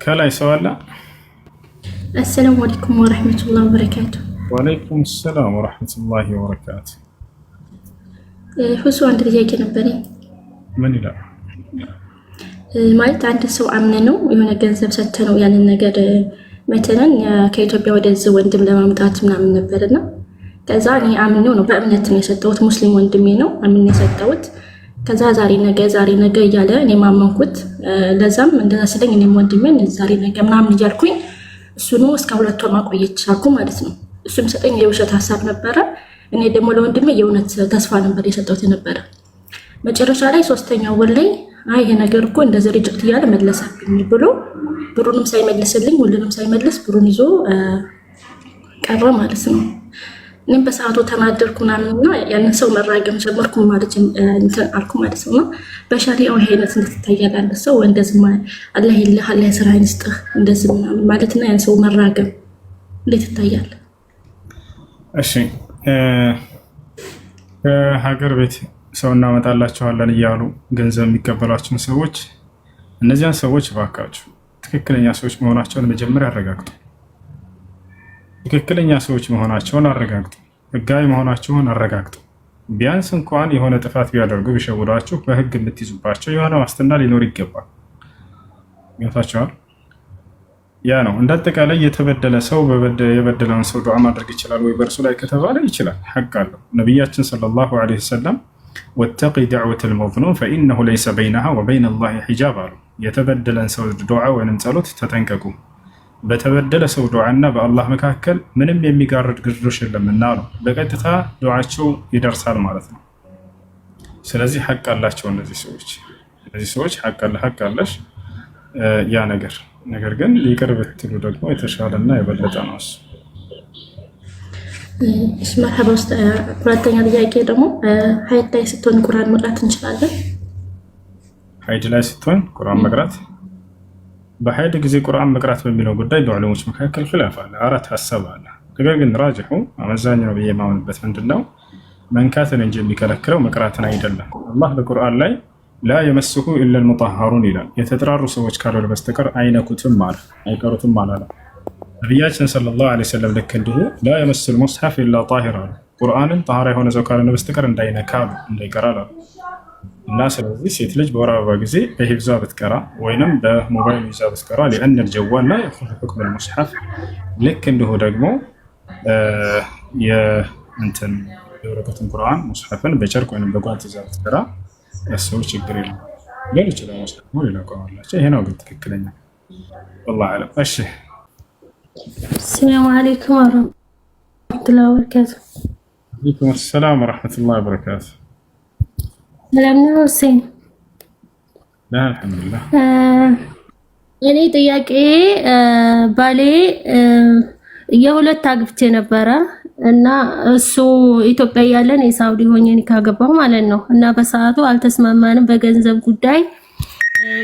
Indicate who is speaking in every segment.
Speaker 1: ከላይ ሰው አለ።
Speaker 2: አሰላሙ አለይኩም ወራህመቱላሂ ወበረካቱ።
Speaker 1: ወአለይኩም ሰላም ወራህመቱላሂ ወበረካቱ።
Speaker 2: ሁሱ አንድ ጥያቄ ነበረኝ።
Speaker 1: ምን ይላል?
Speaker 2: ማለት አንድ ሰው አምነ ነው የሆነ ገንዘብ ሰጥተ ነው ያንን ነገር መተለን ከኢትዮጵያ ወደዚህ ወንድም ለማምጣት ምናምን ነበርና ከዛ እኔ አምነው ነው በእምነት ነው የሰጠሁት። ሙስሊም ወንድሜ ነው አምነ የሰጠሁት። ከዛ ዛሬ ነገ እያለ እኔ ማመንኩት። ለዛም እንደዛ ስለኝ እኔም ወንድሜን ዛሬ ነገ ምናምን እያልኩኝ እሱ ነው እስከ 2 ወር ማቆየት ቻልኩ ማለት ነው። እሱም ሰጠኝ የውሸት ሀሳብ ነበረ። እኔ ደግሞ ለወንድሜ የእውነት ተስፋ ነበር የሰጠሁት ነበረ። መጨረሻ ላይ 3ኛው ወር ላይ ይሄ ነገር እኮ እንደዚህ ሪጀክት እያለ መለሰብኝ ብሎ ብሩንም ሳይመልስልኝ ሁሉንም ሳይመልስ ብሩን ይዞ ቀረ ማለት ነው። እኔም በሰዓቱ ተናደርኩ ምናምንና ያንን ሰው መራገም ጀመርኩ ማለት እንትን አልኩ ማለት ነው። በሸሪዓው ይሄ አይነት እንድትታያል አንድ ሰው እንደዚህ አላህ ይልህ አላህ ስራህን ይስጥህ እንደዚህ ምናምን ማለትና ያን ሰው መራገም እንዴት ይታያል?
Speaker 1: እሺ ከሀገር ቤት ሰው እናመጣላችኋለን እያሉ ገንዘብ የሚቀበሏቸውን ሰዎች እነዚያን ሰዎች እባካችሁ ትክክለኛ ሰዎች መሆናቸውን መጀመሪያ አረጋግጡ። ትክክለኛ ሰዎች መሆናቸውን አረጋግጡ። ህጋዊ መሆናቸውን አረጋግጡ። ቢያንስ እንኳን የሆነ ጥፋት ቢያደርጉ ቢሸውዷችሁ በህግ የምትይዙባቸው የሆነ ዋስትና ሊኖር ይገባል። ገብታችኋል? ያ ነው። እንዳጠቃላይ የተበደለ ሰው የበደለውን ሰው ዱዓ ማድረግ ይችላል ወይ በእርሱ ላይ ከተባለ ይችላል፣ ሐቅ አለው። ነቢያችን ሰለላሁ ዐለይሂ ወሰለም ወተቂ ደዕወተል መዝሉም ፈኢነሁ ለይሰ በይነሃ ወበይነ ላሂ ሒጃብ አሉ። የተበደለን ሰው ዱዓ ወይም ጸሎት ተጠንቀቁ፣ በተበደለ ሰው ዱዓና በአላህ መካከል ምንም የሚጋርድ ግርዶሽ የለምና ነው። በቀጥታ ዱዓቸው ይደርሳል ማለት ነው። ስለዚህ ሐቅ አላቸው እነዚህ ሰዎች ሐቅ አለሽ ያ ነገር ግን ይቅር ብትሉ ደግሞ የተሻለና የበለጠ ነው እሱ።
Speaker 2: መርሐባ ውስጥ ሁለተኛ ጥያቄ ደግሞ ሀይድ ላይ ስትሆን ቁርአን መቅራት እንችላለን?
Speaker 1: ሀይድ ላይ ስትሆን ቁርአን መቅራት በሀይድ ጊዜ ቁርአን መቅራት በሚለው ጉዳይ በዑለሞች መካከል ኺላፍ አለ፣ 4 ሀሳብ አለ። ነገር ግን ራጅሑ አመዛኝ ነው ብዬ የማምንበት ምንድነው መንካትን እንጂ የሚከለክለው መቅራትን አይደለም። አላህ በቁርአን ላይ ላ የመስሁ ኢላ አልሙጠሀሩን ይላል። የተጠራሩ ሰዎች ካልሆነ በስተቀር አይነኩትም አለ፣ አይቀሩትም አላለም። ነቢያችን ሰለላሁ ዐለይሂ ወሰለም ልክ እንዲሁ ላ የመስል ሙስሐፍ ኢላ ጣሂር አሉ። ቁርአንን ጣህራ የሆነ ሰው ካልሆነ በስተቀር እንዳይነካ እንዳይቀራ አሉ። እና ስለዚህ ሴት ልጅ በወር አበባ ጊዜ በሂፍዟ ብትቀራ ወይንም በሞባይል ይዛ ብትቀራ ሊአን አልጀዋል ላ የኹዙ ሑክም አልሙስሐፍ ልክ እንዲሁ ደግሞ የወረቀትን ቁርአን ሙስሐፍን በጨርቅ ወይንም በጓንት ይዛ ብትቀራ እሱ ችግር የለም። ሌሎች ደግሞ ሙስሐፍ ሌላ ቋም አላቸው። ይሄ ነው ግን ትክክለኛ ወላሂ አለም። እሺ
Speaker 2: ሰላም አለይኩም ወራህመቱላሂ ወበረካቱ።
Speaker 1: ወአለይኩም ሰላም ወራህመቱላሂ ወበረካቱ።
Speaker 2: ሰላም ነው ሁሴን?
Speaker 1: አልሐምዱሊላህ።
Speaker 2: እኔ ጥያቄ ባሌ የሁለት አግብቼ ነበረ እና እሱ ኢትዮጵያ ያለን የሳውዲ ሆኜ ካገባሁ ማለት ነው። እና በሰዓቱ አልተስማማንም በገንዘብ ጉዳይ።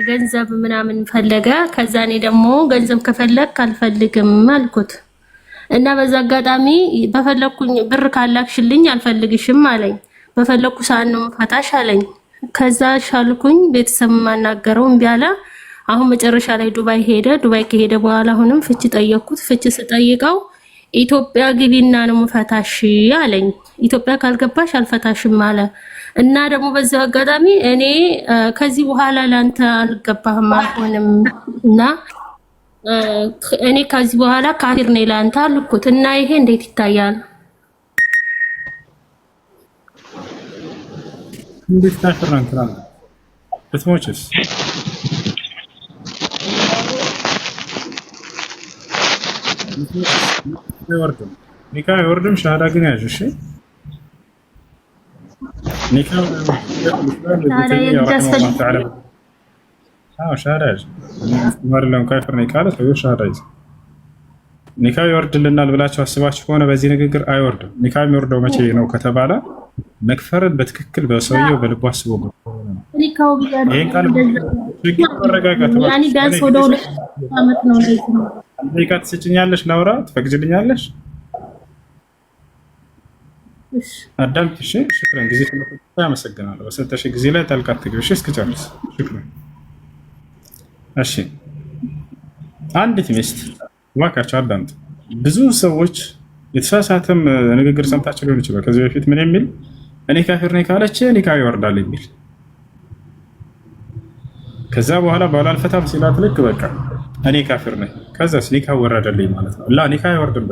Speaker 2: ገንዘብ ምናምን ፈለገ። ከዛ እኔ ደግሞ ገንዘብ ከፈለክ አልፈልግም አልኩት እና በዛ አጋጣሚ በፈለኩኝ ብር ካላክሽልኝ አልፈልግሽም አለኝ። በፈለኩ ሰዓት ነው ፈታሽ አለኝ። ከዛ ሻልኩኝ ቤተሰብ ማናገረው እምቢ አለ። አሁን መጨረሻ ላይ ዱባይ ሄደ። ዱባይ ከሄደ በኋላ አሁንም ፍቺ ጠየቅኩት። ፍቺ ስጠይቀው ኢትዮጵያ ግቢና ነው ፈታሽ አለኝ። ኢትዮጵያ ካልገባሽ አልፈታሽም አለ እና ደግሞ በዛው አጋጣሚ እኔ ከዚህ በኋላ ላንተ አልገባህም አልሆንም እና እኔ ከዚህ በኋላ ካፊር ነኝ ላንተ አልኩት እና ይሄ እንዴት ይታያል?
Speaker 1: እንዴት ካፊር ነኝ ትላለህ? ብትሞችስ? ኒካ አይወርድም። ሻሃዳ ግን ያዥ። እሺ ኒካ ሻሃዳ ያዥ። ማርለም ካፊር ነኝ ካለ ሰው ሻሃዳ ይዘ ኒካ ይወርድልናል ብላችሁ አስባችሁ ከሆነ በዚህ ንግግር አይወርድም። ኒካ የሚወርደው መቼ ነው ከተባለ መክፈርን በትክክል በሰውየው በልቡ አስቦ ነው።
Speaker 2: ኒካው ቢያደርግ
Speaker 1: ይሄን ቃል መረጋጋት
Speaker 2: ያኒ ዳንስ ወደ 2 ዓመት ነው እንደዚህ ነው።
Speaker 1: ኒካ ትስጭኛለሽ? ላውራ ትፈቅጂልኛለሽ? እሺ አዳምጥ። እሺ ሽክራን ጊዜ ስለተሰጠ አመሰግናለሁ። በሰጠሽ ጊዜ ላይ ጣልቃ አትግቢ። እሺ እስክጨርስ ሽክራን። እሺ አንዲት ሚስት እባካችሁ አዳምጡ። ብዙ ሰዎች የተሳሳተም ንግግር ሰምታችሁ ሊሆን ይችላል። ከዚህ በፊት ምን የሚል እኔ ካፊር ነኝ ካለች ኒካህ ይወርዳል የሚል ከዛ በኋላ ባላልፈታም ሲላት ልክ በቃ እኔ ካፊር ነኝ ከዛስ ኒካህ ወረደልኝ ማለት ነው። ላ ኒካህ አይወርድም።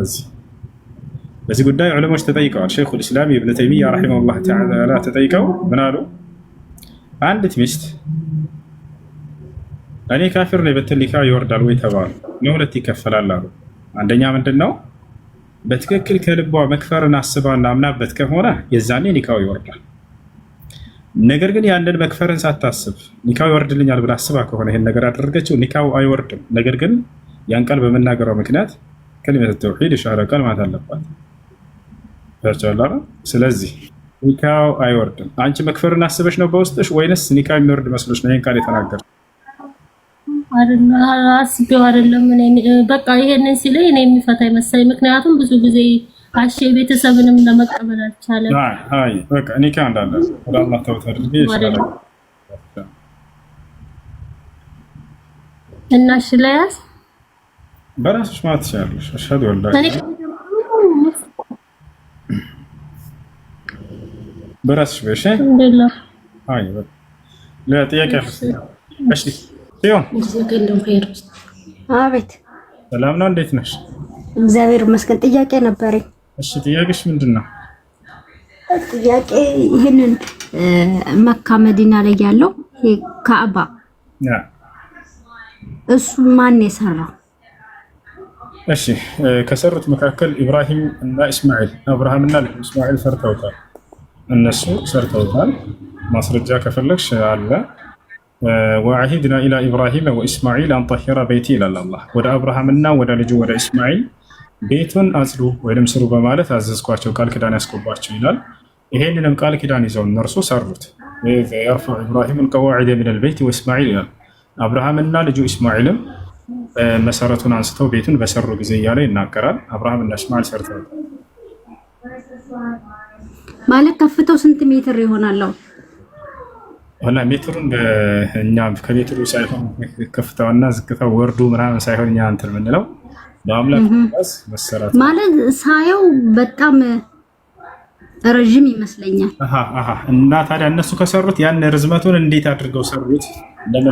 Speaker 1: በዚህ ጉዳይ ዑለሞች ተጠይቀዋል። ሸይኹል ኢስላም ኢብኑ ተይሚያ ረሂመሁላህ ተዓላ ተጠይቀው ምን አሉ? አንዲት ሚስት እኔ ካፊር ነኝ ብትል ኒካህ ይወርዳል ወይ ተባሉ። ለሁለት ይከፈላል አሉ። አንደኛ ምንድን ነው? በትክክል ከልቧ መክፈርን አስባና አምናበት ከሆነ የዛኔ ኒካው ይወርዳል። ነገር ግን ያንን መክፈርን ሳታስብ ኒካው ይወርድልኛል ብላ አስባ ከሆነ ይሄን ነገር አደረገችው ኒካው አይወርድም። ነገር ግን ያን ቃል በመናገሯ ምክንያት ከሊመቱ ተውሂድ የሻሃዳ ቃል ማለት አለባት። ታቻላራ። ስለዚህ ኒካው አይወርድም። አንቺ መክፈርን አስበሽ ነው በውስጥሽ ወይንስ ኒካው የሚወርድ መስሎሽ ነው ይሄን ቃል የተናገርሽ?
Speaker 3: አስቤው አይደለም። በቃ ይሄንን ሲለኝ እኔ የሚፈታ ይመስለኝ። ምክንያቱም ብዙ ጊዜ አሼ ቤተሰብንም ለመቀበል አልቻለም።
Speaker 1: አይ በቃ ኒካ እንዳለ ወደ አላህ ተውት አድርጌ ይችላል
Speaker 3: እና እሺ ለያዝ
Speaker 1: በራስሽ ማለት ትችላለሽ። አሽሀዱ ወላሂ በራስሽ በሽ
Speaker 3: እንደላ
Speaker 1: አይ በቃ ለጥያቄ እሺ ሲሆን
Speaker 4: አቤት
Speaker 1: ሰላም ነው፣ እንዴት ነሽ?
Speaker 4: እግዚአብሔር ይመስገን። ጥያቄ ነበረኝ።
Speaker 1: እሺ ጥያቄሽ ምንድን ነው?
Speaker 4: ጥያቄ ይህንን መካ መዲና ላይ ያለው ካዕባ እሱ ማን የሰራው?
Speaker 1: እሺ ከሰሩት መካከል ኢብራሂም እና እስማኤል አብርሃምና እስማኤል ሰርተውታል። እነሱ ሰርተውታል። ማስረጃ ከፈለግሽ አለ። ወዐሂድና ኢላ ኢብራሂም ወኢስማዒል አን ጠሂራ በይቲ ይላል አላህ። ወደ አብርሃምና ወደ ልጁ ወደ እስማኤል ቤቱን አጽዱ ወይም ስሩ በማለት አዘዝኳቸው፣ ቃል ኪዳን ያስገቧቸው ይላል። ይሄንንም ቃል ኪዳን ይዘው እነርሱ ሰሩት። የርፈዑ ኢብራሂም አልቀዋዒደ ሚነል በይቲ ወእስማዒል ይላል። አብርሃምና ልጁ እስማኤልም መሰረቱን አንስተው ቤቱን በሰሩ ጊዜ እያለ ይናገራል። አብርሃምና እስማኤል ሰርተዋል
Speaker 4: ማለት ከፍተው ስንት ሜትር ይሆናል?
Speaker 1: ወላ ሜትሩን በእኛ ከሜትሩ ሳይሆን ከፍታውና ዝቅታው ወርዱ ምናምን ሳይሆን እኛ እንትን የምንለው በአምላክ መሰራት
Speaker 4: ማለት ሳየው በጣም ረጅም ይመስለኛል።
Speaker 1: እና ታዲያ እነሱ ከሰሩት ያን ርዝመቱን እንዴት አድርገው ሰሩት?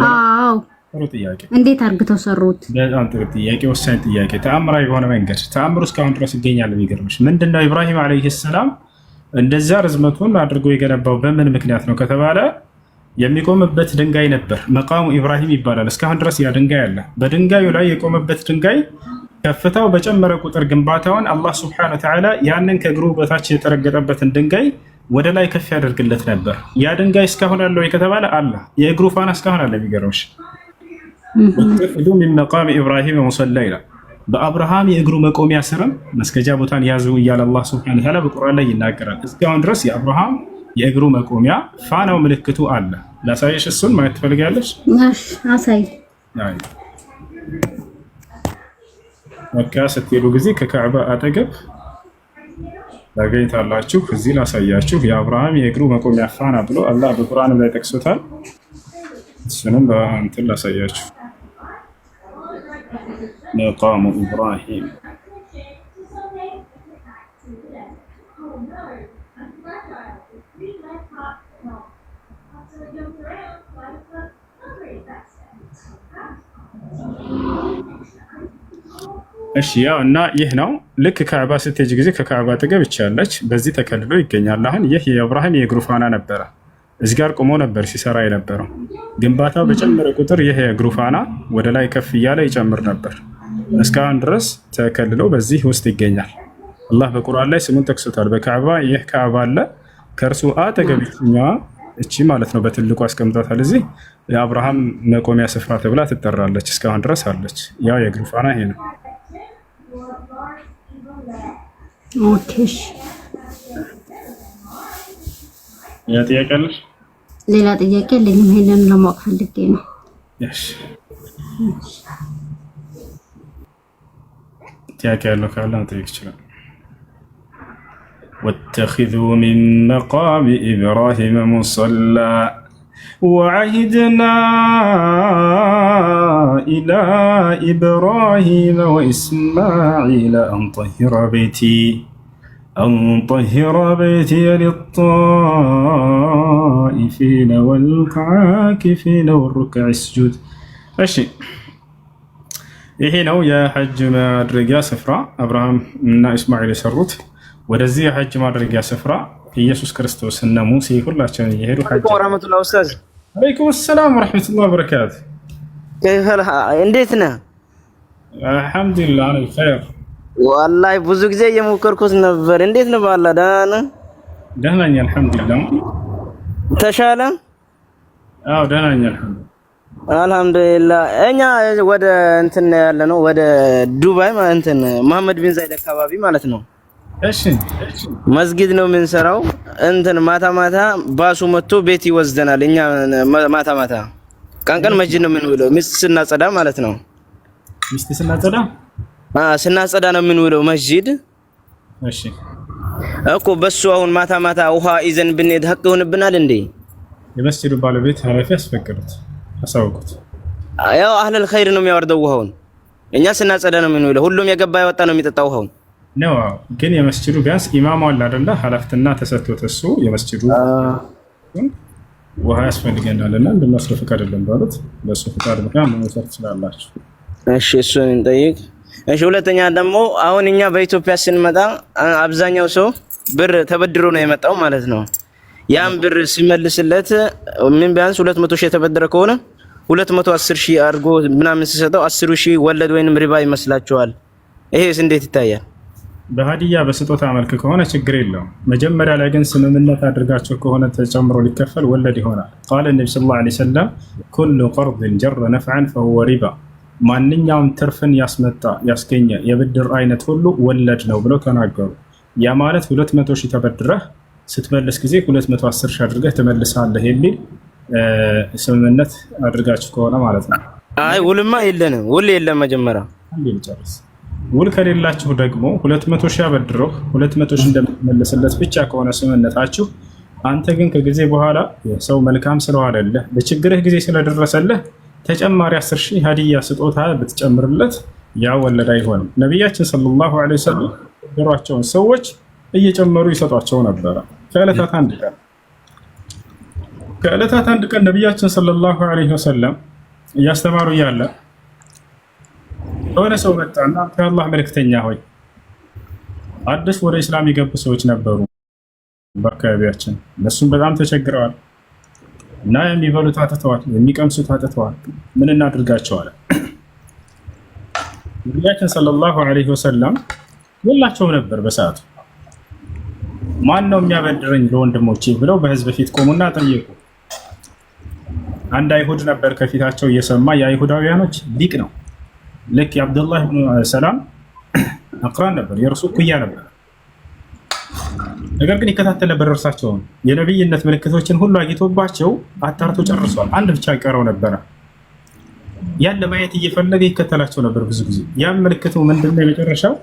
Speaker 4: አዎ
Speaker 1: ጥሩ ጥያቄ።
Speaker 4: እንዴት አድርገው ሰሩት?
Speaker 1: በጣም ጥሩ ጥያቄ፣ ወሳኝ ጥያቄ። ተአምራዊ በሆነ መንገድ ተአምሩ እስካሁን ድረስ ይገኛል። የሚገርምሽ ምንድነው ኢብራሂም አለይሂ ሰላም እንደዛ ርዝመቱን አድርጎ የገነባው በምን ምክንያት ነው ከተባለ የሚቆምበት ድንጋይ ነበር። መቃሙ ኢብራሂም ይባላል። እስካሁን ድረስ ያ ድንጋይ አለ። በድንጋዩ ላይ የቆመበት ድንጋይ ከፍታው በጨመረ ቁጥር ግንባታውን አላህ ሱብሓነሁ ወተዓላ ያንን ከእግሩ በታች የተረገጠበትን ድንጋይ ወደ ላይ ከፍ ያደርግለት ነበር። ያ ድንጋይ እስካሁን አለ ወይ ከተባለ አለ። የእግሩ ፋና እስካሁን አለ። የሚገርምሽ ወተኺዙ ሚን መቃሚ ኢብራሂም ሙሰላ ይላል። በአብርሃም የእግሩ መቆሚያ ስርም መስገጃ ቦታን ያዙ እያለ አላህ ሱብሓነሁ ወተዓላ በቁርአን ላይ ይናገራል። እስካሁን ድረስ የአብርሃም የእግሩ መቆሚያ ፋናው ምልክቱ አለ። ላሳየሽ። እሱን ማየት ትፈልጋለሽ?
Speaker 4: አሳይ።
Speaker 1: መካ ስትሄዱ ጊዜ ከካዕባ አጠገብ ታገኝታላችሁ። እዚህ ላሳያችሁ። የአብርሃም የእግሩ መቆሚያ ፋና ብሎ አላህ በቁርአንም ላይ ጠቅሶታል። እሱንም በእንትን ላሳያችሁ። መቃሙ ኢብራሂም እሺ ያው እና ይህ ነው። ልክ ካዕባ ስትሄጂ ጊዜ ከካዕባ አጠገብ ይቻለች በዚህ ተከልሎ ይገኛል። አሁን ይህ የኢብራሂም የእግሩ ፋና ነበረ። እዚህ ጋር ቆሞ ነበር ሲሰራ የነበረው። ግንባታው በጨመረ ቁጥር ይህ የእግሩ ፋና ወደ ላይ ከፍ እያለ ይጨምር ነበር። እስካሁን ድረስ ተከልሎ በዚህ ውስጥ ይገኛል። አላህ በቁርአን ላይ ስሙን ጠቅሶታል። በካዕባ ይህ ካዕባ አለ። ከእርሱ አጠገብ እቺ ማለት ነው በትልቁ አስቀምጧታል። እዚህ የአብርሃም መቆሚያ ስፍራ ተብላ ትጠራለች። እስካሁን ድረስ አለች። ያው የእግሩ ፋና ይሄ ነው።
Speaker 4: ኦኬ
Speaker 1: ያ ጥያቄ አለሽ?
Speaker 4: ሌላ ጥያቄ የለኝም። ይሄንን ለማወቅ ፈልጌ ነው።
Speaker 1: እሺ ጥያቄ ያለው ካለ መጠየቅ ይችላል። ወተኺዙ ሚን መቃሚ ኢብራሂም ሙሰላ وعهدنا إلى إبراهيم وإسماعيل أن طهر بيتي للطائفين والعاكفين والركع السجود. أشي ይሄ ነው የሐጅ ማድረጊያ ስፍራ አብርሃም እና እስማኤል የሰሩት። ወደዚህ የሐጅ ማድረጊያ ስፍራ ኢየሱስ ክርስቶስ እና ሙሴ ሁላቸውን እየሄዱ ሐጅ
Speaker 5: ወራህመቱላሂ ኡስታዝ።
Speaker 1: ወአለይኩም ሰላም ወራህመቱላሂ ወበረካቱ።
Speaker 5: እንዴት ነህ?
Speaker 1: አልሐምዱሊላህ እኔ ኸይር።
Speaker 5: ወላሂ ብዙ ጊዜ እየሞከርኩት ነበር። እንዴት ነው? ባላ ደህና ነህ?
Speaker 1: ደህና ነኝ አልሐምዱሊላህ።
Speaker 5: ተሻለ?
Speaker 1: አዎ ደህና ነኝ
Speaker 5: አልሐምዱሊላህ። እኛ ወደ እንትን ያለ ነው ወደ ዱባይ ማለት መሐመድ ቢን ዛይድ አካባቢ ማለት ነው።
Speaker 1: እሺ
Speaker 5: መስጊድ ነው የምንሰራው። ማታ ማታ ባሱ መጥቶ ቤት ይወስደናል። እኛ ማታ ማታ ቀን መስጊድ ነው የምንውለው። ሚስት ስናጸዳ ማለት ነው።
Speaker 1: ሚስት ስናጸዳ
Speaker 5: ስናጸዳ ነው የምንውለው መስጊድ።
Speaker 1: እሺ
Speaker 5: እኮ በሱ አሁን ማታ ማታ ውሃ ይዘን ብንሄድ ሀቅ ይሆንብናል እንዴ?
Speaker 1: የመስጊዱ ባለቤት ኃላፊ ያስፈቅዱት አሳውቁት።
Speaker 5: ያው አህለል ኸይር ነው የሚያወርደው ውሃውን። እኛ ስናጸዳ ነው የምንውለው። ሁሉም የገባ የወጣ ነው የሚጠጣው ውሃውን
Speaker 1: ነው። ግን የመስጂዱ ቢያንስ ኢማሙ አለ አይደለ? ኃላፊነትና ተሰጥቶት እሱ የመስጂዱ ውሃ ያስፈልገናልና እንደነሱ ፍቃድ አይደለም ባሉት ለሱ ፍቃድ ምክንያት መውሰድ ትችላላችሁ። እሺ
Speaker 5: እሱን እንጠይቅ። እሺ ሁለተኛ ደግሞ አሁን እኛ በኢትዮጵያ ስንመጣ አብዛኛው ሰው ብር ተበድሮ ነው የመጣው ማለት ነው። ያን ብር ሲመልስለት ምን ቢያንስ 200 ሺህ የተበደረ ከሆነ 210 ሺህ አድርጎ ምናምን ሲሰጠው 10 ሺህ ወለድ ወይንም ሪባ ይመስላችኋል? ይሄስ እንዴት ይታያል?
Speaker 1: በሀዲያ በስጦታ መልክ ከሆነ ችግር የለውም። መጀመሪያ ላይ ግን ስምምነት አድርጋቸው ከሆነ ተጨምሮ ሊከፈል ወለድ ይሆናል። ቃለ ነብዩ ሰለላሁ ዐለይሂ ወሰለም ኩሉ ቀርድን ጀረ ነፍዐን ፈሁወ ሪባ፣ ማንኛውም ትርፍን ያስገኘ የብድር አይነት ሁሉ ወለድ ነው ብለው ተናገሩ። ያ ማለት 200 ሺህ ተበድረህ ስትመልስ ጊዜ 210 ሺህ አድርገህ ትመልሳለህ የሚል ስምምነት አድርጋችሁ ከሆነ ማለት ነው።
Speaker 5: አይ ውልማ የለንም፣ ውል የለም። መጀመሪያ
Speaker 1: አንዴ ልጨርስ። ውል ከሌላችሁ ደግሞ 200 ሺህ አበድረው 200 ሺህ እንደምትመልስለት ብቻ ከሆነ ስምምነታችሁ፣ አንተ ግን ከጊዜ በኋላ ሰው መልካም ስለዋለልህ በችግርህ ጊዜ ስለደረሰልህ ተጨማሪ 10 ሺህ ሀዲያ ስጦታ ብትጨምርለት ያ ወለድ አይሆንም። ነቢያችን ሰለላሁ ዐለይሂ ወሰለም ብሯቸውን ሰዎች እየጨመሩ ይሰጧቸው ነበረ። ከዕለታት አንድ ቀን ነቢያችን ሰለላሁ ዐለይሂ ወሰለም እያስተማሩ እያለ የሆነ ሰው መጣና ከአላህ መልእክተኛ ሆይ፣ አዲስ ወደ እስላም የገቡ ሰዎች ነበሩ በአካባቢያችን። እነሱም በጣም ተቸግረዋል እና የሚበሉት አጥተዋል፣ የሚቀምሱት አጥተዋል። ምን እናድርጋቸው አለ። ነቢያችን ሰለላሁ ዐለይሂ ወሰለም የላቸውም ነበር በሰዓቱ። ማን ነው የሚያበድረኝ ለወንድሞቼ ብለው በህዝብ ፊት ቆሙና ጠየቁ። አንድ አይሁድ ነበር ከፊታቸው እየሰማ፣ የአይሁዳውያኖች ሊቅ ነው። ልክ የአብዱላህ ብኑ ሰላም አቅራን ነበር፣ የእርሱ እኩያ ነበር። ነገር ግን ይከታተል ነበር እርሳቸውን። የነቢይነት ምልክቶችን ሁሉ አግኝቶባቸው አጣርቶ ጨርሷል። አንድ ብቻ ይቀረው ነበረ። ያን ለማየት እየፈለገ ይከተላቸው ነበር ብዙ ጊዜ። ያን ምልክቱ ምንድነው?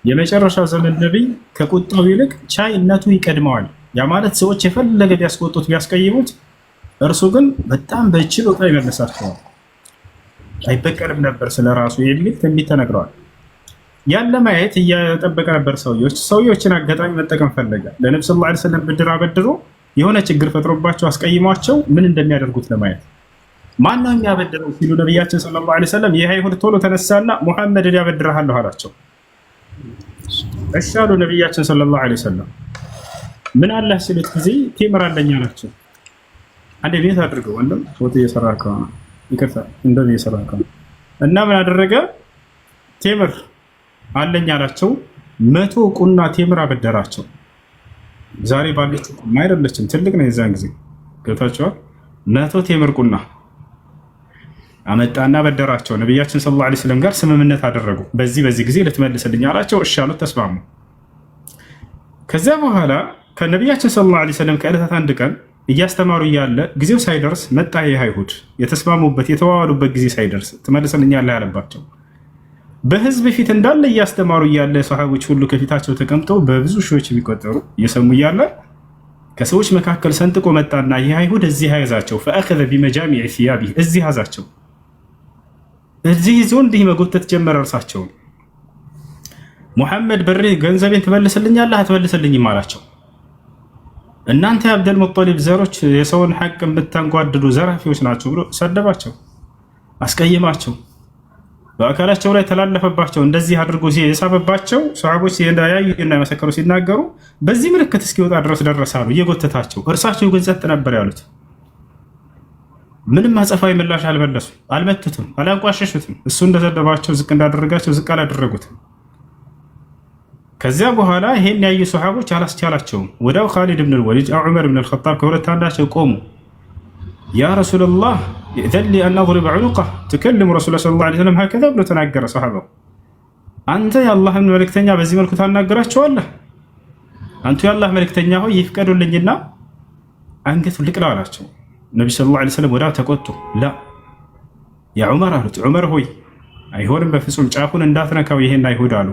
Speaker 1: የመጨረሻው ዘመን ነቢይ ከቁጣው ይልቅ ቻይነቱ ይቀድመዋል። ያ ማለት ሰዎች የፈለገ ቢያስቆጡት ቢያስቀይሙት፣ እርሱ ግን በጣም በችሎታ ይመልሳቸዋል። አይበቀልም ነበር ስለራሱ የሚል ትንቢት ተነግረዋል። ያን ለማየት እየጠበቀ ነበር ሰውዮችን አጋጣሚ መጠቀም ፈለገ። ለነብዩ ሰለላሁ ዐለይሂ ወሰለም ብድር አበድሮ የሆነ ችግር ፈጥሮባቸው አስቀይሟቸው ምን እንደሚያደርጉት ለማየት። ማን ነው የሚያበድረው ሲሉ ነቢያችን ሰለላሁ ዐለይሂ ወሰለም ይህ አይሁድ ቶሎ ተነሳና ሙሐመድን ያበድርሃለሁ አላቸው። እሺ አሉ ነቢያችን ሰለላሁ ዐለይሂ ወሰለም። ምን አለህ ሲሉት ጊዜ ቴምር አለኝ አላቸው። አንዴ ቤት አድርገው ወንድም ፎቶ እየሰራ ከሆነ ይቅርታ፣ እንደዚህ እየሰራ ከሆነ እና ምን አደረገ? ቴምር አለኝ አላቸው። 100 ቁና ቴምር አበደራቸው። ዛሬ ባለችው ቁና አይደለችም፣ ትልቅ ነው። የዛን ጊዜ ገብታችኋል። 100 ቴምር ቁና አመጣና በደራቸው። ነቢያችን ሰለላሁ ዐለይሂ ወሰለም ጋር ስምምነት አደረጉ። በዚህ ጊዜ ልትመልስልኝ አላቸው። እሺ አሉት፣ ተስማሙ። ከዚያ በኋላ ከነቢያችን ሰለላሁ ዐለይሂ ወሰለም ከዕለታት አንድ ቀን እያስተማሩ እያለ ጊዜው ሳይደርስ መጣ። ይህ አይሁድ የተስማሙበት የተዋዋሉበት ጊዜ ሳይደርስ ትመልስልኛለህ ያለባቸው። በህዝብ ፊት እንዳለ እያስተማሩ እያለ ሰሃቦች ሁሉ ከፊታቸው ተቀምጠው በብዙ ሺዎች የሚቆጠሩ እየሰሙ እያለ ከሰዎች መካከል ሰንጥቆ መጣና ይህ አይሁድ እዚህ ያዛቸው። ፈአኸዘ ቢመጃሚዕ ሲያቢህ እዚህ ያዛቸው። እዚህ ይዞ እንዲህ መጎተት ጀመረ። እርሳቸውን ሙሐመድ ብሬ ገንዘቤን ትመልስልኛለህ አትመልስልኝም አላቸው። እናንተ የአብደል ሙጠሊብ ዘሮች የሰውን ሐቅ የምታንጓድዱ ዘራፊዎች ናቸው ብሎ ሰደባቸው፣ አስቀይማቸው፣ በአካላቸው ላይ ተላለፈባቸው። እንደዚህ አድርጎ የሳበባቸው ሰሃቦች ያዩና የመሰከሩ ሲናገሩ በዚህ ምልክት እስኪወጣ ድረስ ደረሳሉ እየጎተታቸው። እርሳቸው ግን ጸጥ ነበር ያሉት። ምንም አጸፋዊ ምላሽ አልመለሱ፣ አልመቱትም፣ አላንቋሸሹትም። እሱ እንደሰደባቸው ዝቅ እንዳደረጋቸው ዝቅ አላደረጉትም። ከዚያ በኋላ ይሄን ያዩ ሰሃቦች አላስቻላቸውም። ወዲያው ኻሊድ ብን ወሊድ ዑመር ብን አልኸጣብ ከሁለት አንዳቸው ቆሙ። ያ ረሱላላህ ኢዘን ሊ አን አድሪበ ዑኑቀህ ትከልሙ ረሱላ ሰለላሁ ዐለይሂ ወሰለም ሀከዛ ብሎ ተናገረ። ሰሃባው አንተ የአላህን መልእክተኛ በዚህ መልኩ ታናገራቸዋለህ? አንቱ የአላህ መልእክተኛ ሆይ ይፍቀዱልኝና አንገቱን ልቅለው አላቸው። ነቢ ሰለላሁ ዐለይሂ ወሰለም ወዲያው ተቆጡ። ላ ያ ዑመር አሉት። ዑመር ሆይ አይሆንም፣ በፍጹም ጫፉን እንዳትነካው ይሄን አይሁድ አሉ።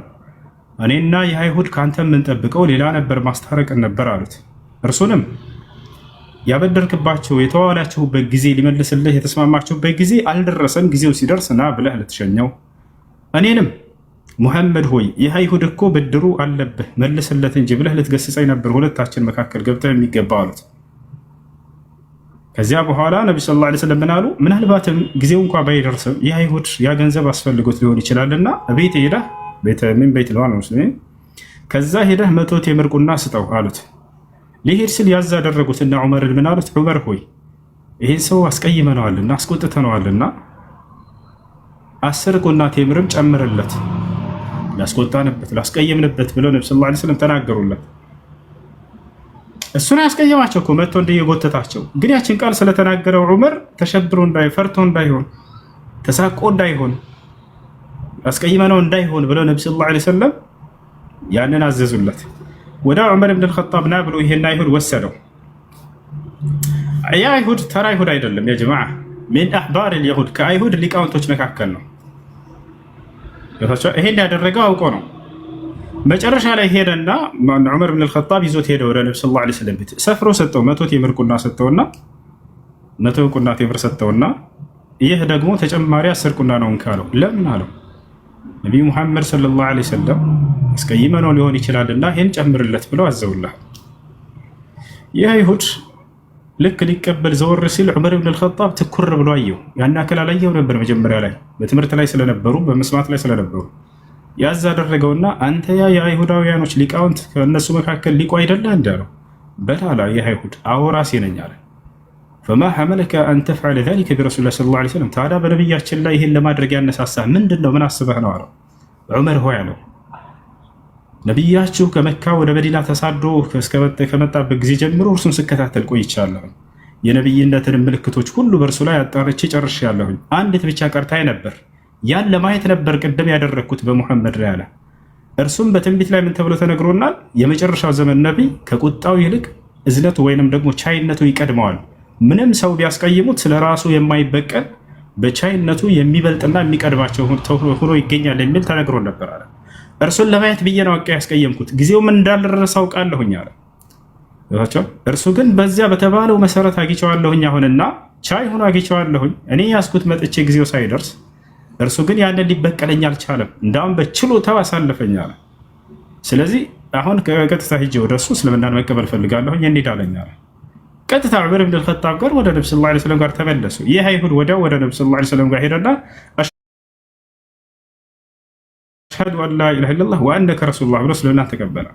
Speaker 1: እኔና የአይሁድ ካንተ የምንጠብቀው ሌላ ነበር፣ ማስታረቅን ነበር አሉት። እርሱንም ያበደርክባቸው የተዋላችሁበት ጊዜ ሊመልስልህ የተስማማችሁበት ጊዜ አልደረሰም፣ ጊዜው ሲደርስ ና ብለህ ልትሸኘው። እኔንም ሙሐመድ ሆይ ይህ አይሁድ እኮ ብድሩ አለብህ መልስለት እንጂ ብለህ ልትገስጸኝ ነበር ሁለታችን መካከል ገብተህ የሚገባ አሉት። ከዚያ በኋላ ነቢ ሰለላሁ ዐለይሂ ወሰለም ምን አሉ? ምናልባትም ጊዜው እንኳ ባይደርስም ይህ አይሁድ ያ ገንዘብ አስፈልጎት ሊሆን ይችላልና ቤት ሄደህ ምን ቤት ለዋል ሙስሊም ከዛ ሄደህ 100 ቴምር ቁና ስጠው አሉት። ሊሄድ ስል ያዝ አደረጉትና ዑመርን ምን አሉት? ዑመር ሆይ ይህን ሰው አስቀይመነዋልና አስቆጥተነዋልና 10 ቁና ቴምርም ጨምርለት ላስቆጣንበት ላስቀየምንበት ብለው ነብዩ ሰለላሁ ዐለይሂ ወሰለም ተናገሩለት። እሱን ያስቀየማቸው እኮ መጥቶ እንደየጎተታቸው ግን ያችን ቃል ስለተናገረው ዑመር ተሸብሮ ፈርቶ እንዳይሆን ተሳቆ እንዳይሆን አስቀይመነው እንዳይሆን ብለው ነብዩ ሰለላሁ ዐለይሂ ወሰለም ያንን አዘዙለት። ወደ ዑመር ብን አልኸጣብ ና ብሎ ይሄን አይሁድ ወሰደው። ያ አይሁድ ተራ አይሁድ አይደለም ያ ጀማዓ፣ ሚን አህባር አልይሁድ ከአይሁድ ሊቃውንቶች መካከል ነው። ይሄን ያደረገው አውቆ ነው። መጨረሻ ላይ ሄደና ዑመር ብን አልኸጣብ ይዞት ሄደ ወደ ነብዩ ሰለላሁ ዐለይሂ ወሰለም ቤት። ሰፍሮ ሰጠው 100 ቴምር ቁና ሰጠውና 100 ቁና ቴምር ሰጠውና ይህ ደግሞ ተጨማሪ 10 ቁና ነው እንካለው። ለምን አለው? ነቢዩ ሙሐመድ ሰለላሁ ዐለይሂ ወሰለም አስቀይመነው ሊሆን ይችላልና ይህን ጨምርለት ብለው አዘውላል። ይህ አይሁድ ልክ ሊቀበል ዘወር ሲል ዑመር ብን አልኸጣብ ትኩር ብሎ አየው። ያን ያክል አላየው ነበር መጀመሪያ ላይ በትምህርት ላይ ስለነበሩ በመስማት ላይ ስለነበሩ ያዝ አደረገውና አንተ ያ የአይሁዳውያኖች ሊቃውንት ከእነሱ መካከል ሊቁ አይደለ እንዳለው በላላ ይህ አይሁድ አዎ ራሴ ነኝ አለ። ፈማ ሐመለከ አን ተፍዐለ ዛሊከ ቢረሱሊላህ ሰለላሁ ዐለይሂ ወሰለም ታዲያ በነቢያችን ላይ ይህን ለማድረግ ያነሳሳህ ምንድን ነው? ምን አስበህ ነው አለው። ዑመር ሆይ አለው ነቢያችሁ ከመካ ወደ መዲና ተሳዶ ከመጣበት ጊዜ ጀምሮ እርሱን ስከታተል ቆይቻለሁ። የነቢይነትን ምልክቶች ሁሉ በእርሱ ላይ አጣርቼ ጨርሼያለሁኝ። አንዲት ብቻ ቀርታኝ ነበር፣ ያን ለማየት ነበር ቅድም ያደረግኩት በሙሐመድ ላይ አለ። እርሱም በትንቢት ላይ ምን ተብሎ ተነግሮናል? የመጨረሻው ዘመን ነቢይ ከቁጣው ይልቅ እዝነቱ ወይንም ደግሞ ቻይነቱ ይቀድመዋል። ምንም ሰው ቢያስቀይሙት ስለ ራሱ የማይበቀል በቻይነቱ የሚበልጥና የሚቀድማቸው ሆኖ ይገኛል የሚል ተነግሮ ነበር አለ። እርሱን ለማየት ብዬ ነው ያስቀየምኩት፣ ጊዜው ምን እንዳልደረሰ አውቃለሁኝ አለ። እርሱ ግን በዚያ በተባለው መሰረት አግኝቼዋለሁኝ፣ አሁንና ቻይ ሆኖ አግኝቼዋለሁኝ። እኔ ያስኩት መጥቼ ጊዜው ሳይደርስ እርሱ ግን ያንን ሊበቀለኝ አልቻለም፣ እንዳውም በችሎታው አሳልፈኝ አለ። ስለዚህ አሁን ቀጥታ ሂጄ ወደ እሱ እስልምናን መቀበል ፈልጋለሁኝ እንሂዳለኝ አለ። ቀጥታ ዑመር ብን አልኸጣብ ጋር ወደ ነብዩ ሰለላሁ ዐለይሂ ወሰለም ጋር ተመለሱ። ይህ አይሁድ ወዲያው ወደ ነብዩ ሰለላሁ ዐለይሂ ወሰለም ጋር ሄደና አሽሀዱ አን ላ ኢላሀ ኢለላህ ወአነከ ረሱሉላህ ብሎ እስልምና ተቀበለ።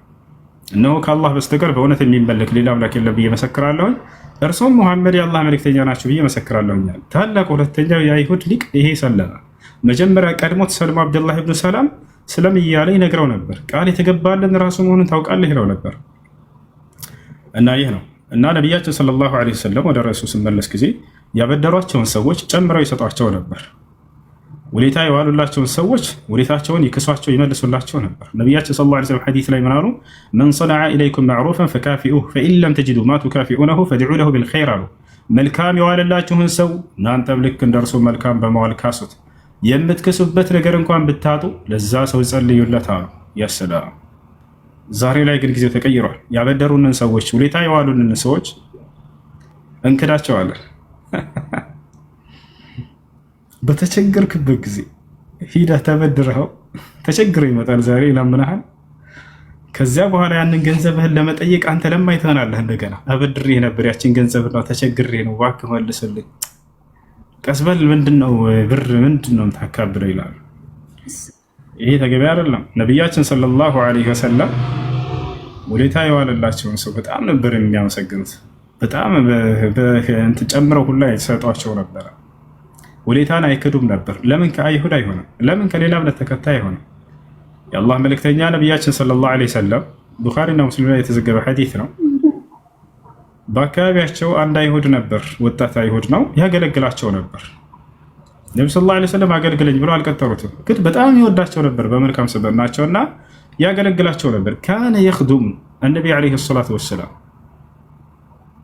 Speaker 1: እነሆ ከአላህ በስተቀር በእውነት የሚመለክ ሌላ አምላክ የለም ብዬ መሰክራለሁኝ፣ እርሱም ሙሐመድ የአላህ መልእክተኛ ናቸው ብዬ መሰክራለሁኝ። ታላቅ ሁለተኛው የአይሁድ ሊቅ ይሄ ሰለመ። መጀመሪያ ቀድሞት ሰልሞ አብደላህ ብኑ ሰላም ስለም እያለ ይነግረው ነበር። ቃል የተገባልን ራሱ መሆኑን ታውቃለህ ይለው ነበር። እና ይህ ነው እና ነቢያችን ሰለላሁ ዐለይሂ ወሰለም ወደ ረሱ ስመለስ ጊዜ ያበደሯቸውን ሰዎች ጨምረው ይሰጧቸው ነበር። ውለታ የዋሉላቸውን ሰዎች ውለታቸውን ይክሷቸው ይመልሱላቸው ነበር። ነቢያችን ሰለላሁ ዐለይሂ ወሰለም ሐዲስ ላይ ምን አሉ? መን ሰነዐ ኢለይኩም መዕሩፈን ፈካፊኡሁ ፈኢን ለም ተጅዱ ማ ቱካፊኡነሁ ፈድዑ ለሁ ቢልኸይር አሉ። መልካም የዋለላችሁን ሰው እናንተም ልክ እንደርሱ መልካም በመዋል ካሱት፣ የምትክሱበት ነገር እንኳን ብታጡ ለዛ ሰው ጸልዩለት አሉ። ያሰላም ዛሬ ላይ ግን ጊዜው ተቀይሯል። ያበደሩንን ሰዎች፣ ውለታ የዋሉንን ሰዎች እንክዳቸዋለን። በተቸገርክበት ጊዜ ሂደህ ተበድረኸው ተቸግረው ይመጣል። ዛሬ ይለምንሃል። ከዚያ በኋላ ያንን ገንዘብህን ለመጠየቅ አንተ ለማኝ ትሆናለህ። እንደገና አበድሬ ነበር ያችን ገንዘብ ነው ተቸግሬ ነው እባክህ መልስልኝ፣ ቀስበል ምንድነው ብር ምንድነው ታካብለው ይላሉ። ይሄ ተገቢ አይደለም። ነቢያችን ሰለላሁ ዐለይሂ ወሰለም ውለታ የዋለላቸውን ሰው በጣም ነበር የሚያመሰግኑት። በጣም ጨምረው ሁላ የተሰጧቸው ነበር። ውለታን አይክዱም ነበር። ለምን ከአይሁድ አይሆንም? ለምን ከሌላ እምነት ተከታይ አይሆንም? የአላህ መልእክተኛ ነቢያችን ሰለላሁ ዐለይሂ ወሰለም ቡኻሪና ሙስሊም ላይ የተዘገበ ሐዲስ ነው። በአካባቢያቸው አንድ አይሁድ ነበር፣ ወጣት አይሁድ ነው፣ ያገለግላቸው ነበር። ነብዩ ሰለላሁ ዐለይሂ ወሰለም አገልግለኝ ብሎ አልቀጠሩትም፣ ግን በጣም ይወዳቸው ነበር በመልካም ስብዕናቸውና ያገለግላቸው ነበር። ካነ የኽዱም ነቢ ዐለይሂ ሰላቱ ወሰላም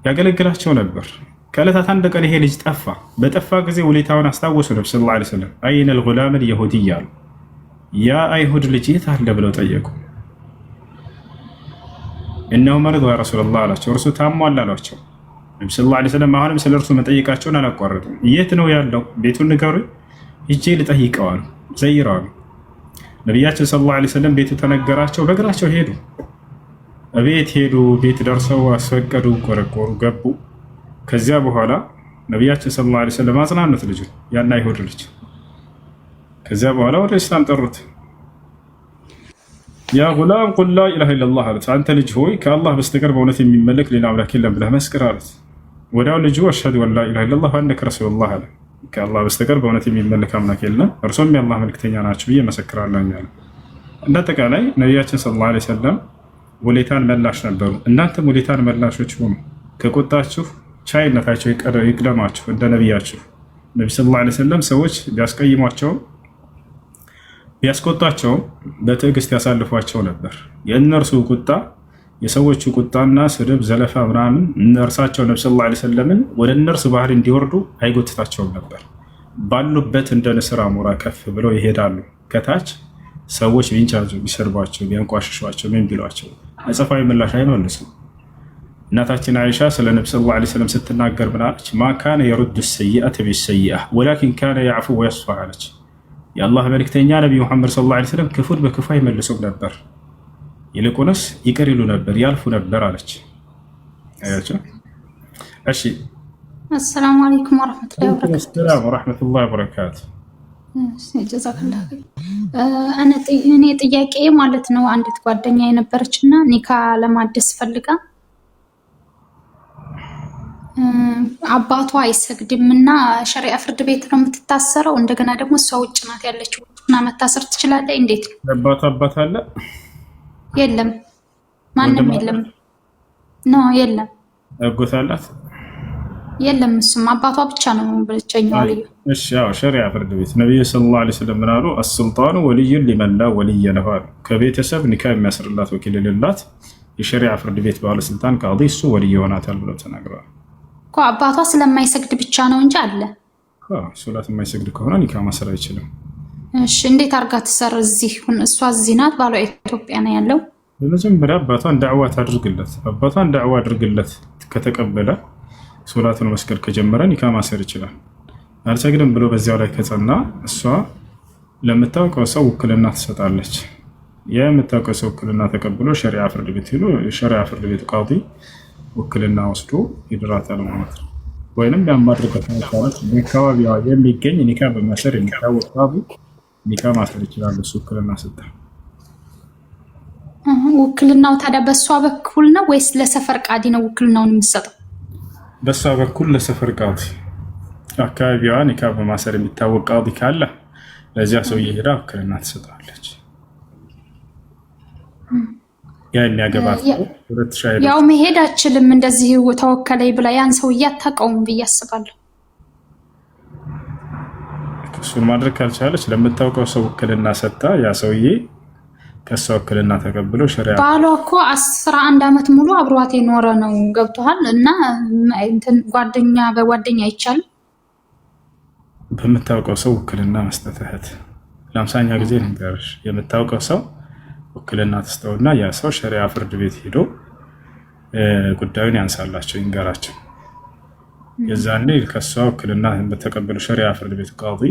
Speaker 1: ያገለግላቸው ነበር። ከዕለታት አንድ ቀን ይሄ ልጅ ጠፋ። በጠፋ ጊዜ ውለታውን አስታወሱ ነብዩ ሰለላሁ ዐለይሂ ወሰለም። አይነል ጉላም አልየሁዲ አሉ። ያ አይሁድ ልጅ የት አለ ብለው ጠየቁ። እነሆ መርዶ ያ ረሱላህ አላቸው። እርሱ ታሟል አሏቸው። ነብዩ ሰለላሁ ዐለይሂ ወሰለም አሁንም ስለ እርሱ መጠየቃቸውን አላቋረጡም። የት ነው ያለው? ቤቱን ንገሩኝ፣ ሂጄ ልጠይቀው አሉ። ዘይረዋል። ነቢያችን ሰለላሁ ዐለይሂ ወሰለም ቤቱ ተነገራቸው። በእግራቸው ሄዱ። ቤት ሄዱ። ቤት ደርሰው አስፈቀዱ፣ ቆረቆሩ፣ ገቡ። ከዚያ በኋላ ነቢያችን ሰለላሁ ዐለይሂ ወሰለም አጽናኑት ልጁን፣ ያን አይሁድ ልጅ። ከዚያ በኋላ ወደ እስላም ጠሩት። ያ ጉላም ቁል ላ ኢላሃ ኢለላህ አሉት። አንተ ልጅ ሆይ ከአላህ በስተቀር በእውነት የሚመለክ ሌላ አምላክ የለም ብለህ መስክር አሉት። ወዲያው ልጁ አሽሀዱ አን ላ ኢላሃ ኢለላህ ወአነከ ረሱሉላህ አለ። ከአላህ በስተቀር በእውነት የሚመለክ አምላክ የለም፣ እርሶም የአላህ መልክተኛ ናቸው ብዬ መሰክራለሁ አለ። እንደ አጠቃላይ ነቢያችን ሰለላሁ ዐለይሂ ወሰለም ውለታን መላሽ ነበሩ። እናንተም ውለታን መላሾች ሁኑ። ከቁጣችሁ ቻይነታቸው ይቅደማችሁ እንደ ነቢያችሁ። ነቢ ሰለላሁ ዐለይሂ ወሰለም ሰዎች ቢያስቀይሟቸው ቢያስቆጣቸው በትዕግስት ያሳልፏቸው ነበር። የእነርሱ ቁጣ የሰዎቹ ቁጣና ስድብ፣ ዘለፋ ምናምን እነርሳቸው ነቢ ሰለላሁ ዐለይሂ ወሰለምን ወደ እነርሱ ባህር እንዲወርዱ አይጎትታቸውም ነበር። ባሉበት እንደ ንስር አሞራ ከፍ ብለው ይሄዳሉ። ከታች ሰዎች ቢንጫጩ፣ ቢሰርቧቸው፣ ቢያንቋሽሿቸው፣ ምን ቢሏቸው አጸፋዊ ምላሽ አይመልሱም። እናታችን አይሻ ስለ ነቢ ሰለላሁ ዐለይሂ ወሰለም ስትናገር ምናለች? ማ ካነ የሩዱ ሰይአተ ቢሰይአ ወላኪን ካነ ያዕፉ ወየስፋሕ አለች። የአላህ መልእክተኛ ነቢ ሙሐመድ ሰለላሁ ዐለይሂ ወሰለም ክፉን በክፉ አይመልሱም ነበር፣ ይልቁንስ ይቅር ይሉ ነበር፣ ያልፉ ነበር አለች። አያቸው። እሺ፣
Speaker 6: አሰላሙ አለይኩም
Speaker 1: ወራህመቱላሂ ወበረካቱ።
Speaker 6: ጀዛከላህ። እኔ ጥያቄ ማለት ነው፣ አንዲት ጓደኛ የነበረችና ኒካ ለማደስ ፈልጋ አባቷ አይሰግድም እና ሸሪዓ ፍርድ ቤት ነው የምትታሰረው። እንደገና ደግሞ እሷ ውጭ ናት ያለችው እና መታሰር ትችላለች። እንዴት ነው?
Speaker 1: አባቷ አባት አለ?
Speaker 6: የለም፣ ማንም የለም። ነው የለም።
Speaker 1: አጎት አላት?
Speaker 6: የለም፣ እሱም አባቷ ብቻ ነው ብቸኛው ልዩ።
Speaker 1: እሺ፣ ያው ሸሪዓ ፍርድ ቤት ነብዩ ሰለላሁ ዐለይሂ ወሰለም ምን አሉ? አስሱልጣኑ ወልዩን ሊመን ላ ወልየ ለሁ አሉ። ከቤተሰብ ኒካ የሚያስርላት ወኪል የሌላት የሸሪዓ ፍርድ ቤት ባለስልጣን ቃዲ እሱ ወልይ ይሆናታል ብለው ተናግረዋል።
Speaker 6: እኮ አባቷ ስለማይሰግድ ብቻ ነው እንጂ አለ።
Speaker 1: ሶላት የማይሰግድ ከሆነ ኒካ ማሰር አይችልም።
Speaker 6: እሺ፣ እንዴት አድርጋ ትሰር? እዚህ እሷ እዚህ ናት፣ ባሏ ኢትዮጵያ ነው ያለው።
Speaker 1: በመጀመሪያ አባቷን ዳዕዋ ታድርግለት። አባቷን ዳዕዋ አድርግለት ከተቀበለ ሶላቱን መስገድ ከጀመረ ኒካ ማሰር ይችላል። አልሰግድም ብሎ በዚያው ላይ ከጸና እሷ ለምታውቀው ሰው ውክልና ትሰጣለች። የምታውቀው ሰው ውክልና ተቀብሎ ሸሪዓ ፍርድ ቤት ሄዶ የሸሪዓ ፍርድ ቤት ቃዲ ውክልና ወስዶ ይድራታል ማለት ነው። ወይንም ያማድረበት ማለት በአካባቢዋ የሚገኝ ኒካ በማሰር የሚታወቅ ቃዲ ኒካ ማሰር ይችላል። እሱ ውክልና ሰጠ።
Speaker 6: ውክልናው ታዲያ በእሷ በኩል ነው ወይስ ለሰፈር ቃዲ ነው ውክልናውን የምትሰጠው?
Speaker 1: በእሷ በኩል ለሰፈር ቃዲ። አካባቢዋ ኒካ በማሰር የሚታወቅ ቃዲ ካለ ለዚያ ሰውዬ ሄዳ ውክልና ትሰጣለች። ያ የሚያገባት
Speaker 6: ያው መሄድ አችልም እንደዚህ ተወከለኝ ብላ ያን ሰውዬ አታውቀውም ብዬ አስባለሁ።
Speaker 1: እሱን ማድረግ ካልቻለች ለምታውቀው ሰው ውክልና ሰጣ፣ ያ ሰውዬ ከሷ ውክልና ተቀብሎ ሸሪዓ
Speaker 6: ባሏ እኮ 11 ዓመት ሙሉ አብሯት የኖረ ነው። ገብቶሃል? እና እንትን ጓደኛ በጓደኛ አይቻልም።
Speaker 1: በምታውቀው ሰው ውክልና መስጠት እህት ለ50ኛ ጊዜ ንገርሽ። የምታውቀው ሰው ውክልና ትስተውና ያ ሰው ሸሪዓ ፍርድ ቤት ሄዶ ጉዳዩን ያንሳላቸው ይንገራቸው። የዛኔ ከሷ ውክልና በተቀበሉ ሸሪዓ ፍርድ ቤት ቃዲ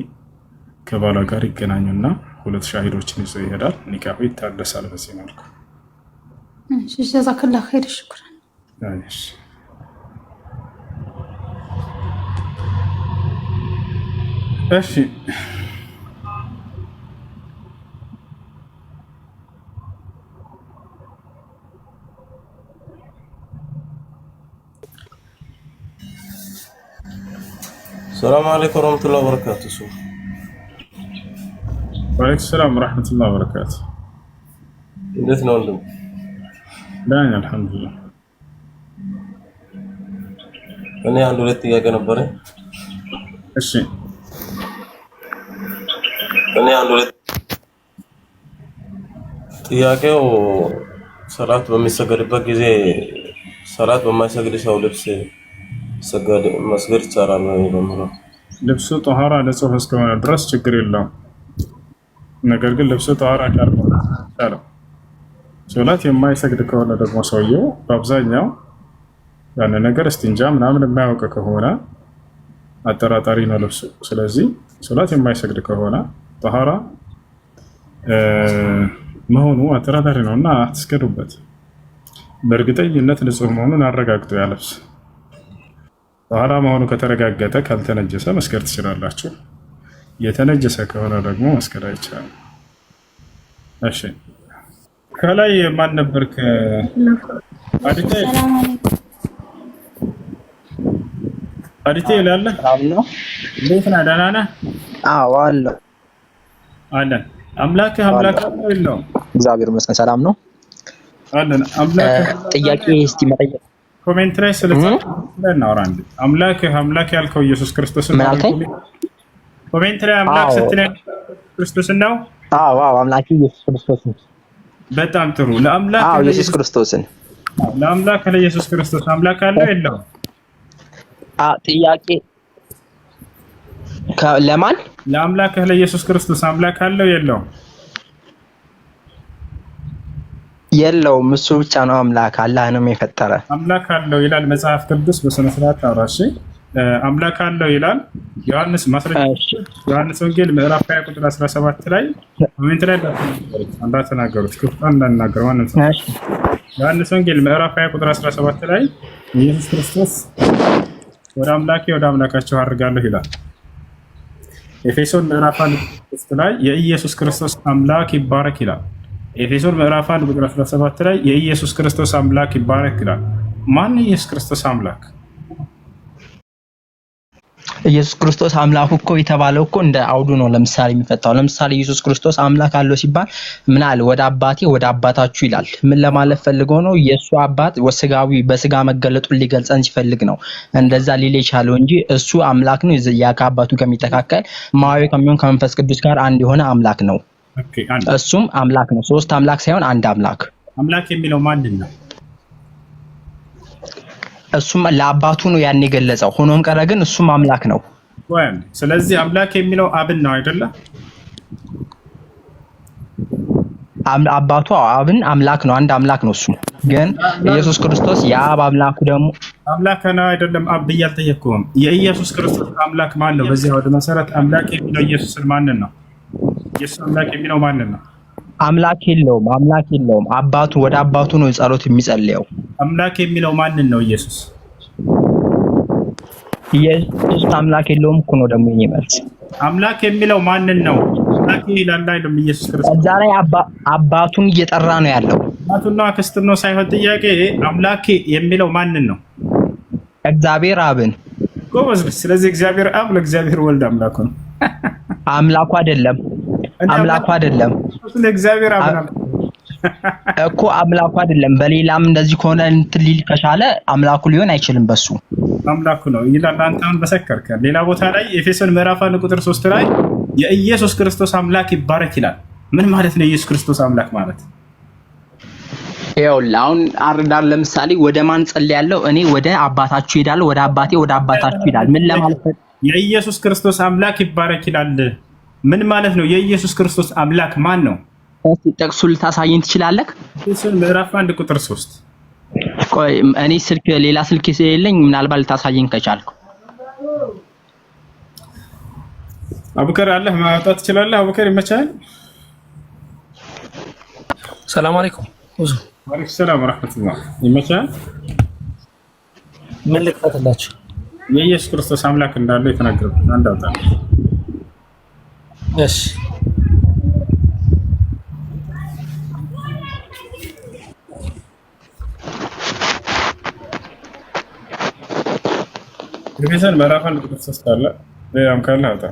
Speaker 1: ከባሏ ጋር ይገናኙና 2 ሻሂዶችን ይዞ ይሄዳል። ኒካሁ ይታደሳል በዚህ መልኩ።
Speaker 6: እሺ ጀዛከላህ ኸይር ሽኩራን።
Speaker 1: እሺ እሺ
Speaker 7: السلام عليكم ورحمة الله وبركاته.
Speaker 1: وعليكم السلام ورحمة الله وبركاته.
Speaker 7: እንዴት ነው ወንድም?
Speaker 1: ዳኛ አልሐምዱሊላህ።
Speaker 7: እኔ አንድ ሁለት ጥያቄ ነበረ።
Speaker 1: እሺ
Speaker 7: ጥያቄው ሰላት በሚሰገድበት ጊዜ ሰላት በማይሰግድ ሰው ልብስ መስገድ ይቻላል ነው?
Speaker 1: ልብሱ ጧሃራ ንጹህ እስከሆነ ድረስ ችግር የለውም። ነገር ግን ልብሱ ጧሃራ ካልሆነ ይቻላል። ሶላት የማይሰግድ ከሆነ ደግሞ ሰውየው በአብዛኛው ያን ነገር እስቲንጃ ምናምን የማያውቅ ከሆነ አጠራጣሪ ነው ልብሱ። ስለዚህ ሶላት የማይሰግድ ከሆነ ጧሃራ መሆኑ አጠራጣሪ ነውና አትስገዱበት። በእርግጠኝነት ንጹህ መሆኑን አረጋግጡ። ያ ልብስ ጧሃራ መሆኑ ከተረጋገጠ ካልተነጀሰ መስገድ ትችላላችሁ። የተነጀሰ ከሆነ ደግሞ መስገድ አይቻልም። እሺ ከላይ ማን ነበርክ? አዲቴ አዲቴ ይላል። እንዴት ነህ? ደህና ነህ?
Speaker 8: አዎ አለሁ
Speaker 1: አለን። አምላክህ አምላክ ነው የለውም?
Speaker 8: እግዚአብሔር ይመስገን ሰላም ነው
Speaker 1: አለን። አምላክህ
Speaker 8: ጥያቄ እስቲ መጠየቅ
Speaker 1: ኮሜንት ላይ ስለናወራ እንዴ አምላክህ አምላክ ያልከው ኢየሱስ ክርስቶስ ነው። ኮሜንት ላይ አምላክ ስትል ክርስቶስ ነው?
Speaker 8: አዎ አምላክ ኢየሱስ ክርስቶስ ነው።
Speaker 1: በጣም ጥሩ። ለአምላክ
Speaker 8: ኢየሱስ ክርስቶስን
Speaker 1: ለአምላክ ለኢየሱስ ክርስቶስ አምላክ አለው የለውም?
Speaker 8: ጥያቄ ለማን?
Speaker 1: ለአምላክ ለኢየሱስ ክርስቶስ አምላክ አለው የለውም?
Speaker 8: የለውም። እሱ ብቻ ነው አምላክ፣ አላህ ነው የፈጠረ።
Speaker 1: አምላክ አለው ይላል መጽሐፍ ቅዱስ በስነ ስርዓት አውራሽ አምላክ አለው ይላል። ዮሐንስ ዮሐንስ ወንጌል ምዕራፍ 20 ቁጥር 17 ላይ ኮሜንት ላይ እንዳትናገሩት ክፍል እንዳናገር ማንም ሰው ዮሐንስ ወንጌል ምዕራፍ 20 ቁጥር 17 ላይ ኢየሱስ ክርስቶስ ወደ አምላኬ ወደ አምላካቸው አድርጋለሁ ይላል። ኤፌሶን ምዕራፍ 1 ላይ የኢየሱስ ክርስቶስ አምላክ ይባረክ ይላል። ኤፌሶን ምዕራፍ 1 ቁጥር 17 ላይ የኢየሱስ ክርስቶስ አምላክ ይባረክ ይላል። ማን ኢየሱስ ክርስቶስ አምላክ?
Speaker 8: ኢየሱስ ክርስቶስ አምላኩ እኮ የተባለው እኮ እንደ አውዱ ነው። ለምሳሌ የሚፈታው ለምሳሌ ኢየሱስ ክርስቶስ አምላክ አለው ሲባል ምን አለ? ወደ አባቴ ወደ አባታችሁ ይላል። ምን ለማለት ፈልጎ ነው? የእሱ አባት ወስጋዊ በስጋ መገለጡን ሊገልጸን ሲፈልግ ነው እንደዛ ሊል የቻለው እንጂ እሱ አምላክ ነው። ያ ከአባቱ ከሚተካከል ማዊ ከሚሆን ከመንፈስ ቅዱስ ጋር አንድ የሆነ አምላክ ነው። እሱም አምላክ ነው። ሶስት አምላክ ሳይሆን አንድ አምላክ።
Speaker 1: አምላክ የሚለው ማንን ነው?
Speaker 8: እሱም ለአባቱ ነው ያን የገለጸው። ሆኖም ቀረ ግን እሱም አምላክ ነው።
Speaker 1: ስለዚህ አምላክ የሚለው አብን ነው አይደለ?
Speaker 8: አባቱ አብን አምላክ ነው፣ አንድ አምላክ ነው። እሱ ግን ኢየሱስ ክርስቶስ የአብ አምላኩ ደግሞ
Speaker 1: አምላክ ነው አይደለም? አብ እያልጠየቅኩም የኢየሱስ ክርስቶስ አምላክ ማን ነው? በዚህ ወደ መሰረት አምላክ የሚለው ኢየሱስን ማንን ነው? ኢየሱስ አምላክ የሚለው ማንን ነው?
Speaker 8: አምላክ የለውም። አባቱ ወደ አባቱ ነው ጸሎት የሚጸልየው።
Speaker 1: አምላክ የሚለው ማንን ነው? ኢየሱስ
Speaker 8: አምላክ የለውም እኮ ነው ደግሞ የኔ መልስ።
Speaker 1: አምላክ የሚለው ማንን ነው? አምላክ ይላል አይደለም? ኢየሱስ ክርስቶስ
Speaker 8: እዛ ላይ አባቱን እየጠራ ነው ያለው።
Speaker 1: አባቱና ክርስቶስ ነው ሳይሆን ጥያቄ አምላክ የሚለው ማንን ነው?
Speaker 8: እግዚአብሔር አብን።
Speaker 1: ጎበዝ። ስለዚህ እግዚአብሔር አብ ለእግዚአብሔር ወልድ አምላኩ ነው።
Speaker 8: አምላኩ አይደለም።
Speaker 1: ለእግዚአብሔር አብ
Speaker 8: እኮ አምላኩ አይደለም። በሌላም እንደዚህ ከሆነ እንትን ሊል ከቻለ አምላኩ ሊሆን አይችልም። በሱ
Speaker 1: አምላኩ ነው ይላል። አንተ አሁን በሰከርከ። ሌላ ቦታ ላይ ኤፌሶን ምዕራፍ 1 ቁጥር 3 ላይ የኢየሱስ ክርስቶስ አምላክ ይባረክ ይላል። ምን ማለት ነው የኢየሱስ ክርስቶስ አምላክ ማለት?
Speaker 8: ይኸውልህ አሁን አርዳር ለምሳሌ ወደ ማን ጸልያለሁ? እኔ ወደ አባታችሁ ሄዳለሁ፣ ወደ አባቴ ወደ አባታችሁ ይላል። ምን ለማለት ነው?
Speaker 1: የኢየሱስ ክርስቶስ አምላክ ይባረክ ይላል። ምን ማለት ነው? የኢየሱስ ክርስቶስ አምላክ ማን ነው?
Speaker 8: ጠቅሱ ልታሳየኝ ትችላለህ?
Speaker 1: ኤፌሶን ምዕራፍ 1 ቁጥር 3
Speaker 8: ቆይ እኔ ሌላ ስልክ ስለሌለኝ ምናልባት ልታሳየኝ ከቻልኩ።
Speaker 1: አቡከር አለህ ማውጣት ትችላለህ? አቡከር ይመቻል።
Speaker 9: ሰላም አለይኩም።
Speaker 1: ወአለይኩም ሰላም ወራህመቱላህ። ይመቻል።
Speaker 9: ምን ልክፈትላችሁ?
Speaker 1: የኢየሱስ ክርስቶስ አምላክ እንዳለ የተናገረበት አንድ አውጣ።
Speaker 9: እሺ
Speaker 1: ኤፌሶን ምዕራፍ 1 ቁጥር 3 አለ። ሌላም ካለ አውጣ።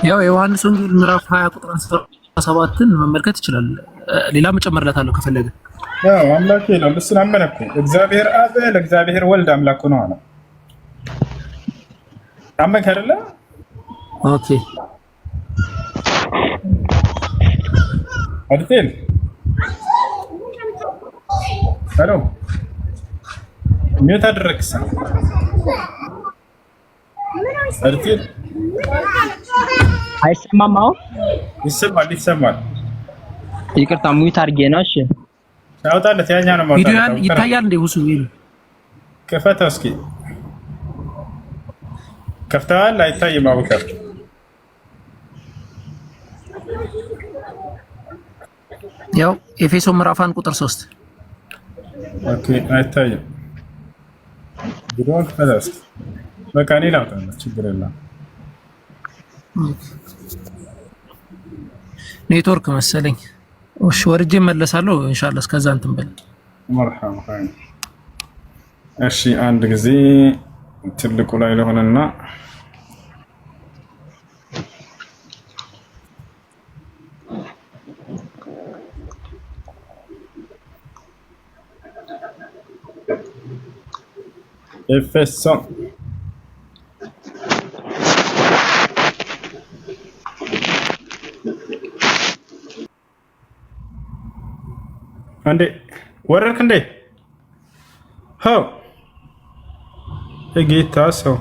Speaker 9: ያው የዮሐንስ ወንጌል ምዕራፍ 20 ቁጥር 17ን መመልከት ይችላል። ሌላ መጨመርላታለሁ ከፈለገ።
Speaker 1: ያው አምላክ ይላል። እሱን አመነኩ። እግዚአብሔር አብ ለእግዚአብሔር ወልድ አምላኩ ነው አለ። አመንክ አይደለ?
Speaker 9: ኦኬ
Speaker 1: አድቴል ሄሎ ምን ታደረክስ? አድቴል
Speaker 8: አይሰማም? አሁን
Speaker 1: ይሰማል።
Speaker 8: ይቅርታ ሙት አድርጌ ነው። እሺ
Speaker 1: አውጣለት። ያኛው ነው ማውጣት።
Speaker 9: ቪዲዮን ይታያል እንደ ሁሱ ይሉ
Speaker 1: ከፈተው እስኪ ከፍተዋል። አይታይም? አቡከር
Speaker 9: ያው ኤፌሶን ምዕራፍ 1 ቁጥር 3
Speaker 1: ኦኬ። አይታይም? ቪዲዮን ከፈተው እስኪ። በቃ እኔ ላውጣለት፣ ችግር የለም።
Speaker 9: ኔትወርክ መሰለኝ። እሺ ወርጄ መለሳለሁ ኢንሻአላህ። እስከዛ እንትን በል
Speaker 1: መርሐባ ሀይ። እሺ አንድ ጊዜ ትልቁ ላይ ለሆነና ኤፌሶን አንዴ ወረድክ እንዴ? ሀው የጌታ ሰው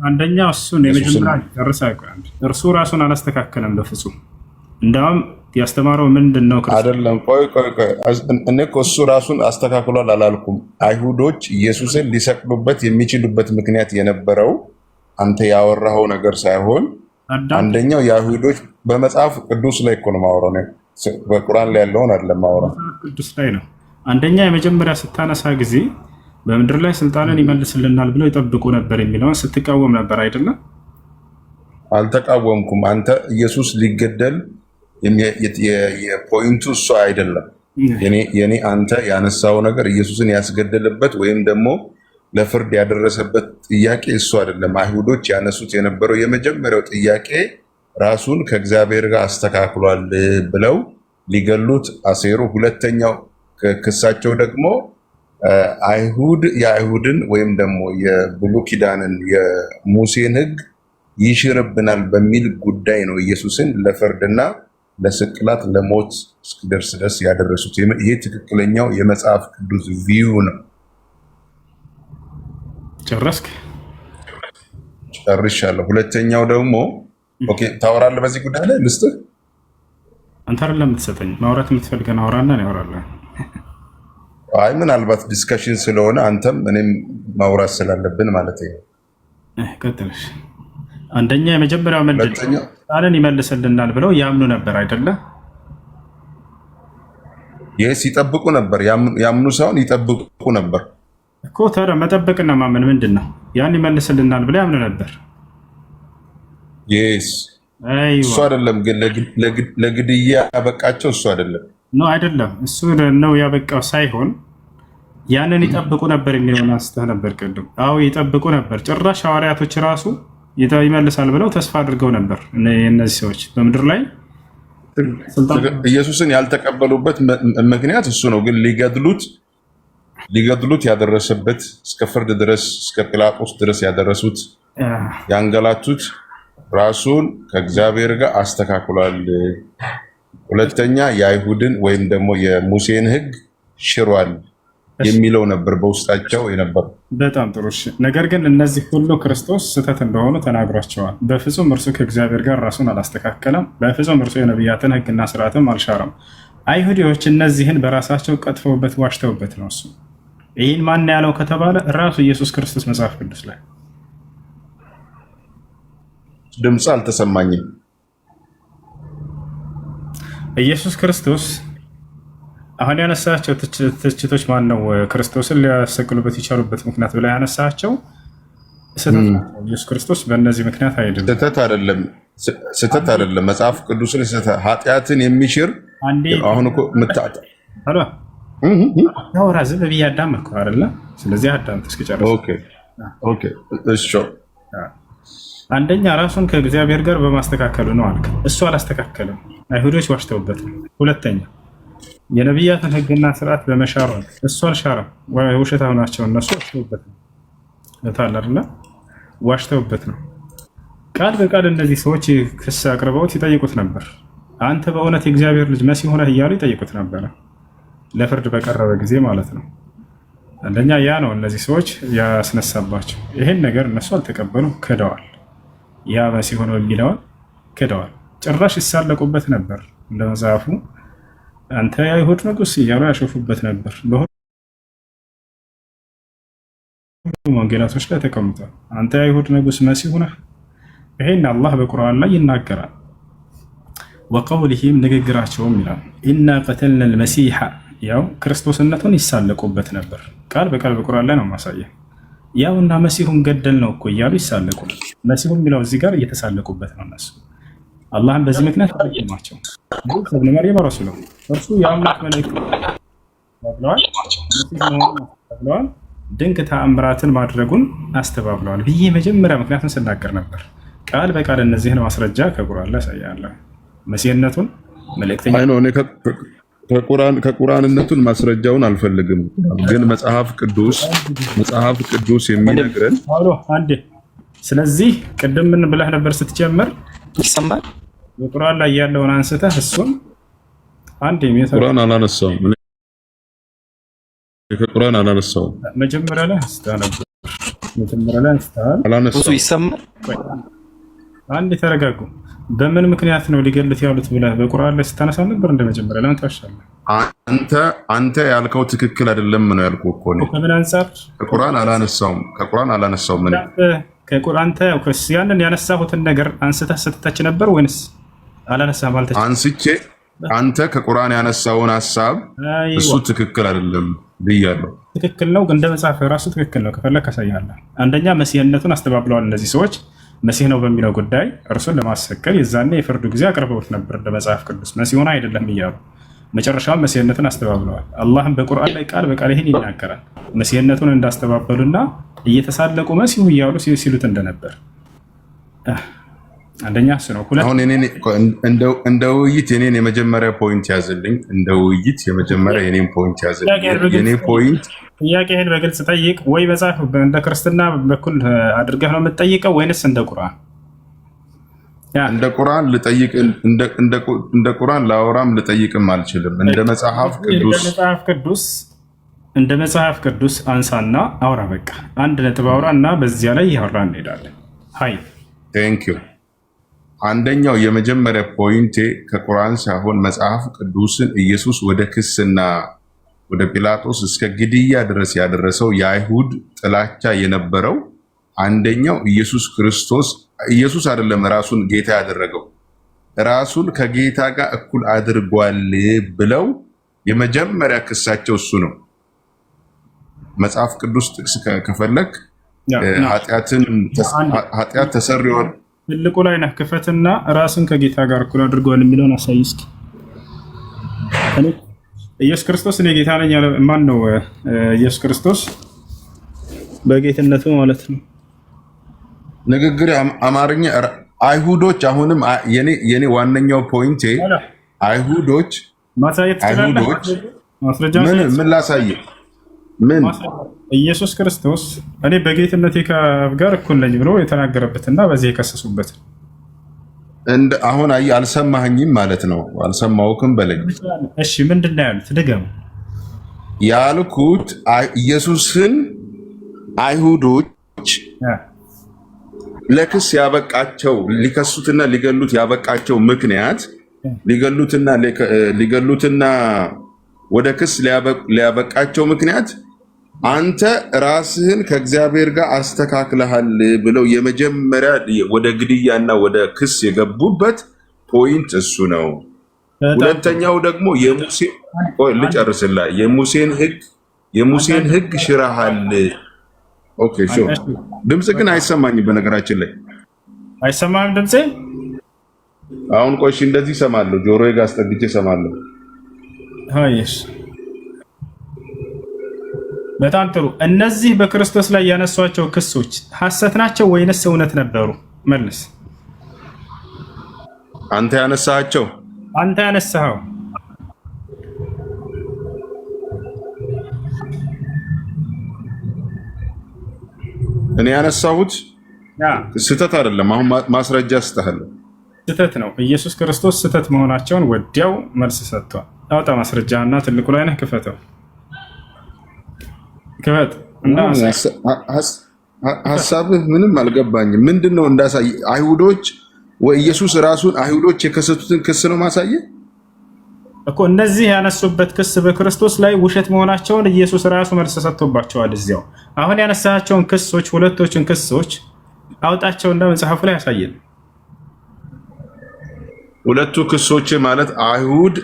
Speaker 1: አንደኛው እሱን የመጀመሪያ ጨርሳ ያውቃል። እርሱ ራሱን አላስተካከለም በፍጹም። እንዳውም ያስተማረው ምንድነው?
Speaker 10: አይደለም ቆይ እኔ እኮ እሱ ራሱን አስተካክሏል አላልኩም። አይሁዶች ኢየሱስን ሊሰቅሉበት የሚችሉበት ምክንያት የነበረው አንተ ያወራኸው ነገር ሳይሆን አንደኛው የአይሁዶች በመጽሐፍ ቅዱስ ላይ እኮ ነው ማወራው ነው። በቁርአን ላይ ያለውን አይደለም ማወራው፣
Speaker 1: ቅዱስ ላይ ነው። አንደኛ የመጀመሪያ ስታነሳ ጊዜ በምድር ላይ ስልጣንን ይመልስልናል ብለው ይጠብቁ ነበር የሚለውን ስትቃወም ነበር አይደለም?
Speaker 10: አልተቃወምኩም። አንተ ኢየሱስ ሊገደል የፖይንቱ እሱ አይደለም። የኔ አንተ ያነሳው ነገር ኢየሱስን ያስገደለበት ወይም ደግሞ ለፍርድ ያደረሰበት ጥያቄ እሱ አይደለም። አይሁዶች ያነሱት የነበረው የመጀመሪያው ጥያቄ ራሱን ከእግዚአብሔር ጋር አስተካክሏል ብለው ሊገሉት አሴሩ። ሁለተኛው ክሳቸው ደግሞ አይሁድ የአይሁድን ወይም ደግሞ የብሉይ ኪዳንን የሙሴን ሕግ ይሽርብናል በሚል ጉዳይ ነው ኢየሱስን ለፍርድና ለስቅላት ለሞት እስኪደርስ ድረስ ያደረሱት። ይህ ትክክለኛው የመጽሐፍ ቅዱስ ቪው ነው።
Speaker 1: ጨረስክ?
Speaker 10: ጨርሻለሁ። ሁለተኛው ደግሞ ኦኬ፣ ታወራለህ በዚህ ጉዳይ ላይ ልስጥህ።
Speaker 1: አንተ አይደለም የምትሰጠኝ፣ ማውራት የምትፈልገን አውራና ነው ያወራለሁ።
Speaker 10: አይ ምናልባት ዲስከሽን ስለሆነ አንተም እኔም ማውራት ስላለብን ማለት ነው።
Speaker 1: ቀጥልሽ። አንደኛ የመጀመሪያው ምንድን ነው? ቃልን ይመልስልናል ብለው ያምኑ ነበር አይደለ?
Speaker 10: ይሄስ ይጠብቁ ነበር፣ ያምኑ ሳይሆን ይጠብቁ ነበር
Speaker 1: እኮ። ታዲያ መጠበቅና ማመን ምንድን ነው? ያን ይመልስልናል ብለው ያምኑ ነበር።
Speaker 10: ይስ እሱ አይደለም ግን ለግድያ ያበቃቸው እሱ አይደለም
Speaker 1: አይደለም እሱ ነው ያበቃው ሳይሆን ያንን ይጠብቁ ነበር የሚለውን አንስተህ ነበር ቅድም። አዎ ይጠብቁ ነበር። ጭራሽ ሐዋርያቶች ራሱ ይመልሳል ብለው ተስፋ አድርገው ነበር። እነዚህ ሰዎች በምድር ላይ
Speaker 10: ኢየሱስን ያልተቀበሉበት ምክንያት እሱ ነው። ግን ሊገድሉት ያደረሰበት እስከ ፍርድ ድረስ እስከ ጲላጦስ ድረስ ያደረሱት ያንገላቱት ራሱን ከእግዚአብሔር ጋር አስተካክሏል። ሁለተኛ የአይሁድን ወይም ደግሞ የሙሴን ሕግ ሽሯል የሚለው ነበር በውስጣቸው የነበረው።
Speaker 1: በጣም ጥሩ። እሺ፣ ነገር ግን እነዚህ ሁሉ ክርስቶስ ስህተት እንደሆኑ ተናግሯቸዋል። በፍጹም እርሱ ከእግዚአብሔር ጋር ራሱን አላስተካከለም። በፍጹም እርሱ የነቢያትን ሕግና ስርዓትም አልሻረም። አይሁዲዎች እነዚህን በራሳቸው ቀጥፈውበት ዋሽተውበት ነው። እሱ ይህን ማን ያለው ከተባለ ራሱ ኢየሱስ ክርስቶስ መጽሐፍ ቅዱስ ላይ።
Speaker 10: ድምፅ አልተሰማኝም።
Speaker 1: ኢየሱስ ክርስቶስ አሁን ያነሳቸው ትችቶች ማን ነው ክርስቶስን ሊያሰቅሉበት የቻሉበት ምክንያት ብላ ያነሳቸው ስህተት ናቸው። ኢየሱስ ክርስቶስ በእነዚህ ምክንያት አይደለም።
Speaker 10: ስህተት አይደለም። መጽሐፍ ቅዱስን ኃጢአትን የሚሽር አሁን እኮ
Speaker 1: ያወራ ዝም ብዬ አዳመጥኩ አይደለ? ስለዚህ አዳምጥ እስኪጨርስ።
Speaker 10: ኦኬ እሺ።
Speaker 1: አንደኛ ራሱን ከእግዚአብሔር ጋር በማስተካከሉ ነው አልክ። እሱ አላስተካከለም፣ አይሁዶች ዋሽተውበት ነው። ሁለተኛ የነቢያትን ሕግና ስርዓት በመሻሩ ነው። እሱ አልሻረም። ውሸታም ናቸው እነሱ፣ ዋሽተውበት ነው። ታላርና ዋሽተውበት ነው። ቃል በቃል እነዚህ ሰዎች ክስ አቅርበውት ይጠይቁት ነበር። አንተ በእውነት የእግዚአብሔር ልጅ መሲህ ሆነህ እያሉ ይጠይቁት ነበረ፣ ለፍርድ በቀረበ ጊዜ ማለት ነው። አንደኛ ያ ነው እነዚህ ሰዎች ያስነሳባቸው። ይሄን ነገር እነሱ አልተቀበሉም፣ ክደዋል። ያ መሲህ ሆኖ የሚለውን ክደዋል። ጭራሽ ይሳለቁበት ነበር። እንደ መጽሐፉ አንተ የአይሁድ ንጉሥ እያሉ ያሾፉበት ነበር። በሁሉም ወንጌላቶች ላይ ተቀምጧል። አንተ የአይሁድ ንጉሥ መሲህ ነህ። ይሄን አላህ በቁርአን ላይ ይናገራል። ወቀውሊሂም ንግግራቸውም ይላል ኢና ቀተልና ልመሲሐ፣ ያው ክርስቶስነቱን ይሳለቁበት ነበር። ቃል በቃል በቁርአን ላይ ነው ማሳየ። ያው እና መሲሁን ገደል ነው እኮ እያሉ ይሳለቁ። መሲሁ የሚለው እዚህ ጋር እየተሳለቁበት ነው እነሱ። አላህም በዚህ ምክንያት ተጠቅሟቸው ኢብኑ መርየም ረሱሉ እርሱ የአምላክ መልእክት ብለዋል። ድንቅ ተአምራትን ማድረጉን አስተባብለዋል ብዬ መጀመሪያ ምክንያቱን ስናገር ነበር። ቃል በቃል እነዚህን ማስረጃ ከቁርአን ላይ ያሳያለሁ። መሲህነቱን መልእክተኛ
Speaker 10: እኔ ከቁርአንነቱን ማስረጃውን አልፈልግም፣ ግን መጽሐፍ ቅዱስ የሚነግረን
Speaker 1: አንዴ። ስለዚህ ቅድም ምን ብለህ ነበር ስትጀምር?
Speaker 5: ይሰማል።
Speaker 1: በቁርአን ላይ ያለውን አንስተህ እሱን አንዴ
Speaker 10: ቁርአን አላነሳውም። ከቁርአን አላነሳውም።
Speaker 1: መጀመሪያ ላይ አላነሳውም።
Speaker 5: ይሰማል።
Speaker 1: አንዴ ተረጋጉ። በምን ምክንያት ነው ሊገሉት ያሉት ብለህ በቁርአን ላይ ስታነሳ ነበር? እንደ መጀመሪያ ለምን ታሻለህ?
Speaker 10: አንተ ያልከው ትክክል አይደለም ነው ያልኩህ እኮ ነው።
Speaker 1: ከምን አንፃር? ከቁርአን
Speaker 10: አላነሳውም።
Speaker 1: ከቁርአን ያንን ያነሳሁትን ነገር አንስተህ ስትተች ነበር ወይንስ አላነሳህም? አልተች
Speaker 10: አንስቼ አንተ ከቁርአን ያነሳውን ሐሳብ እሱ ትክክል አይደለም ብያለሁ።
Speaker 1: ትክክል ነው፣ ግን እንደ መጽሐፍ ራሱ ትክክል ነው። ከፈለክ አሳያለሁ። አንደኛ መሲህነቱን አስተባብለዋል እነዚህ ሰዎች። መሲህ ነው በሚለው ጉዳይ እርሱን ለማሰቀል የዛኔ የፍርዱ ጊዜ አቅርበውት ነበር እንደ መጽሐፍ ቅዱስ። መሲሁን አይደለም እያሉ መጨረሻውን መሲህነቱን አስተባብለዋል። አላህም በቁርአን ላይ ቃል በቃል ይህን ይናገራል። መሲህነቱን እንዳስተባበሉና እየተሳለቁ መሲሁ እያሉ ሲሉት እንደነበር አንደኛ እሱ ነው።
Speaker 10: አሁን እንደ ውይይት የኔን የመጀመሪያ ፖይንት ያዝልኝ። የኔን ፖይንት ያዝልኝ። የኔ ፖይንት
Speaker 1: ጥያቄህን በግልጽ ጠይቅ። ወይ መጽሐፍ እንደ ክርስትና በኩል አድርገህ ነው የምትጠይቀው ወይንስ እንደ ቁርአን?
Speaker 10: እንደ ቁርአን ልጠይቅ፣ እንደ ቁርአን ላወራም ልጠይቅም አልችልም። እንደ መጽሐፍ ቅዱስ አንሳና አውራ። በቃ አንድ ነጥብ አውራ እና በዚያ ላይ ያወራ እንሄዳለን። ሃይ ቴንክ ዩ። አንደኛው የመጀመሪያ ፖይንቴ ከቁርአን ሳይሆን መጽሐፍ ቅዱስን ኢየሱስ ወደ ክስና ወደ ጲላጦስ እስከ ግድያ ድረስ ያደረሰው የአይሁድ ጥላቻ የነበረው አንደኛው ኢየሱስ አይደለም ራሱን ጌታ ያደረገው፣ ራሱን ከጌታ ጋር እኩል አድርጓል ብለው የመጀመሪያ ክሳቸው እሱ ነው። መጽሐፍ ቅዱስ ጥቅስ ከፈለክ ኃጢአት ተሰርዮአል
Speaker 1: ትልቁ ላይ ነህ። ክፈትና ራስን ከጌታ ጋር እኩል አድርጓል የሚለውን አሳይ እስኪ። ኢየሱስ ክርስቶስ እኔ ጌታ ነኝ ያለ ማን ነው? ኢየሱስ ክርስቶስ በጌትነቱ ማለት ነው።
Speaker 10: ንግግር አማርኛ አይሁዶች አሁንም የኔ ዋነኛው ፖይንቴ አይሁዶች ምን ላሳይ? ምን
Speaker 1: ኢየሱስ ክርስቶስ እኔ በጌትነቴ ከአብ ጋር እኩል ነኝ ብሎ የተናገረበትና በዚህ የከሰሱበት
Speaker 10: አሁን አልሰማኸኝም ማለት ነው። አልሰማሁህም በለኝ።
Speaker 1: እሺ ምንድን ነው ያሉት? ድገሙ።
Speaker 10: ያልኩት ኢየሱስን አይሁዶች ለክስ ያበቃቸው ሊከሱትና ሊገሉት ያበቃቸው ምክንያት ሊገሉትና ወደ ክስ ሊያበቃቸው ምክንያት አንተ ራስህን ከእግዚአብሔር ጋር አስተካክለሃል ብለው የመጀመሪያ ወደ ግድያና ወደ ክስ የገቡበት ፖይንት እሱ ነው። ሁለተኛው ደግሞ የሙሴን ሕግ ሽረሃል። ኦኬ ሾ ድምጽ ግን አይሰማኝም። በነገራችን ላይ
Speaker 1: አይሰማም ድምጼ።
Speaker 10: አሁን ቆይሽ እንደዚህ እሰማለሁ፣ ጆሮዬ ጋር አስጠግቼ እሰማለሁ።
Speaker 1: አይሽ በጣም ጥሩ። እነዚህ በክርስቶስ ላይ ያነሷቸው ክሶች ሐሰት ናቸው ወይንስ እውነት ነበሩ? መልስ።
Speaker 10: አንተ ያነሳቸው
Speaker 1: አንተ ያነሳው
Speaker 10: እኔ ያነሳሁት ስህተት አይደለም። አሁን ማስረጃ ስጠህል
Speaker 1: ስህተት ነው። ኢየሱስ ክርስቶስ ስህተት መሆናቸውን ወዲያው መልስ ሰጥቷል። አውጣ ማስረጃና ትልቁ ላይ ነህ፣ ክፈተው፣ ክፈት እና
Speaker 10: ሐሳብህ ምንም አልገባኝም። ምንድነው እንዳሳይ አይሁዶች ወይ ኢየሱስ ራሱን አይሁዶች የከሰቱትን ክስ ነው ማሳየ
Speaker 1: እኮ። እነዚህ ያነሱበት ክስ በክርስቶስ ላይ ውሸት መሆናቸውን ኢየሱስ ራሱ መልስ ሰጥቶባቸዋል እዚያው። አሁን ያነሳቸውን ክሶች ሁለቶችን ክሶች አውጣቸውና መጽሐፉ ላይ ያሳየን።
Speaker 10: ሁለቱ ክሶች ማለት አይሁድ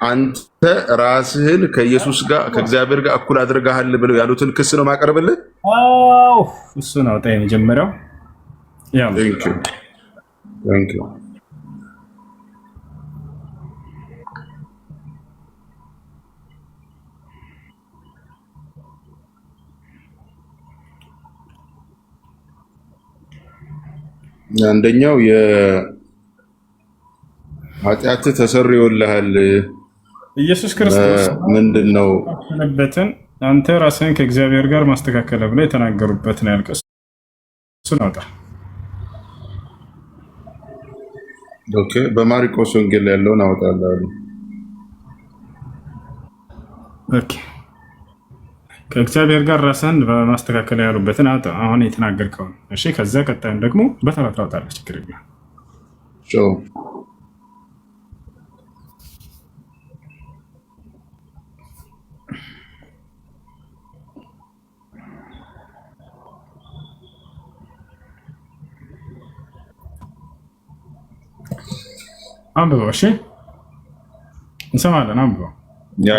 Speaker 10: አንተ ራስህን ከኢየሱስ ጋር ከእግዚአብሔር ጋር እኩል አድርገሃል ብለው ያሉትን ክስ ነው ማቀርብልህ።
Speaker 1: አዎ እሱን አውጣ የመጀመሪያው። ያ
Speaker 10: Thank you. አንደኛው የኃጢአት ተሰርዮልሃል
Speaker 1: ኢየሱስ ክርስቶስ
Speaker 10: ምንድነው
Speaker 1: ለበተን አንተ ራስህን ከእግዚአብሔር ጋር ማስተካከል ብለው የተናገሩበት ነው ያልከው። እሱን አውጣ።
Speaker 10: ኦኬ በማርቆስ ወንጌል ያለውን አወጣለሁ።
Speaker 1: ኦኬ ከእግዚአብሔር ጋር ራስህን በማስተካከል ያሉበትን አውጣ። አሁን የተናገርከው እሺ። ከዛ ቀጣይም ደግሞ በተራ ታወጣለህ። ችግር የለም። አንብበው። እሺ እንሰማለን። አንብበው።
Speaker 10: ያ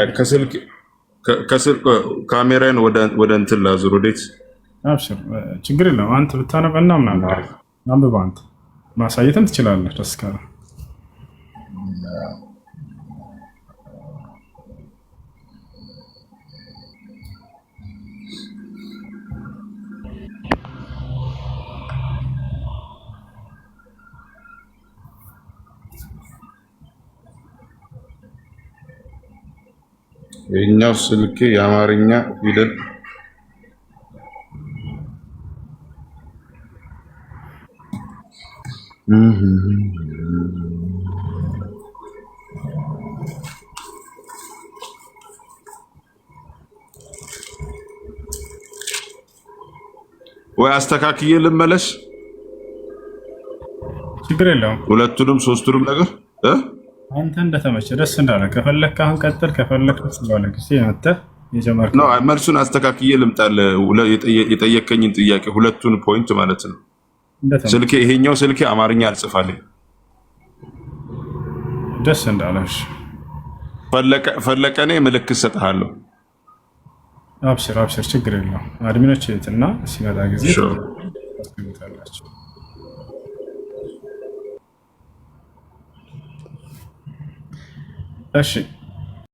Speaker 10: ከስልክ ካሜራን ወደ እንትን ላዙር። ወዴት?
Speaker 1: አብሽር፣ ችግር የለም። አንተ ብታነበና ምናምን አንብበው። አንተ ማሳየትም ትችላለህ ደስ ካለ።
Speaker 10: የኛው ስልክ የአማርኛ ፊደል ወይ አስተካክዬ ልመለስ።
Speaker 1: ችግር የለውም።
Speaker 10: ሁለቱንም ሶስቱንም ነገር
Speaker 1: አንተ እንደተመቸ ደስ እንዳለ ከፈለክ አሁን ቀጥል፣ ከፈለክ ስለሆነ ጊዜ መተህ የጀመርከው
Speaker 10: ነው። መልሱን አስተካክዬ ልምጣልህ። የጠየከኝን ጥያቄ ሁለቱን ፖይንት ማለት ነው። ስልኬ ይሄኛው ስልኬ አማርኛ አልጽፋልኝ።
Speaker 1: ደስ እንዳለሽ
Speaker 10: ፈለቀኔ ምልክት ሰጥሃለሁ።
Speaker 1: አብሽር አብሽር፣ ችግር የለውም። አድሚኖች እና ሲመጣ ጊዜ ታስገቡታላችሁ። እሺ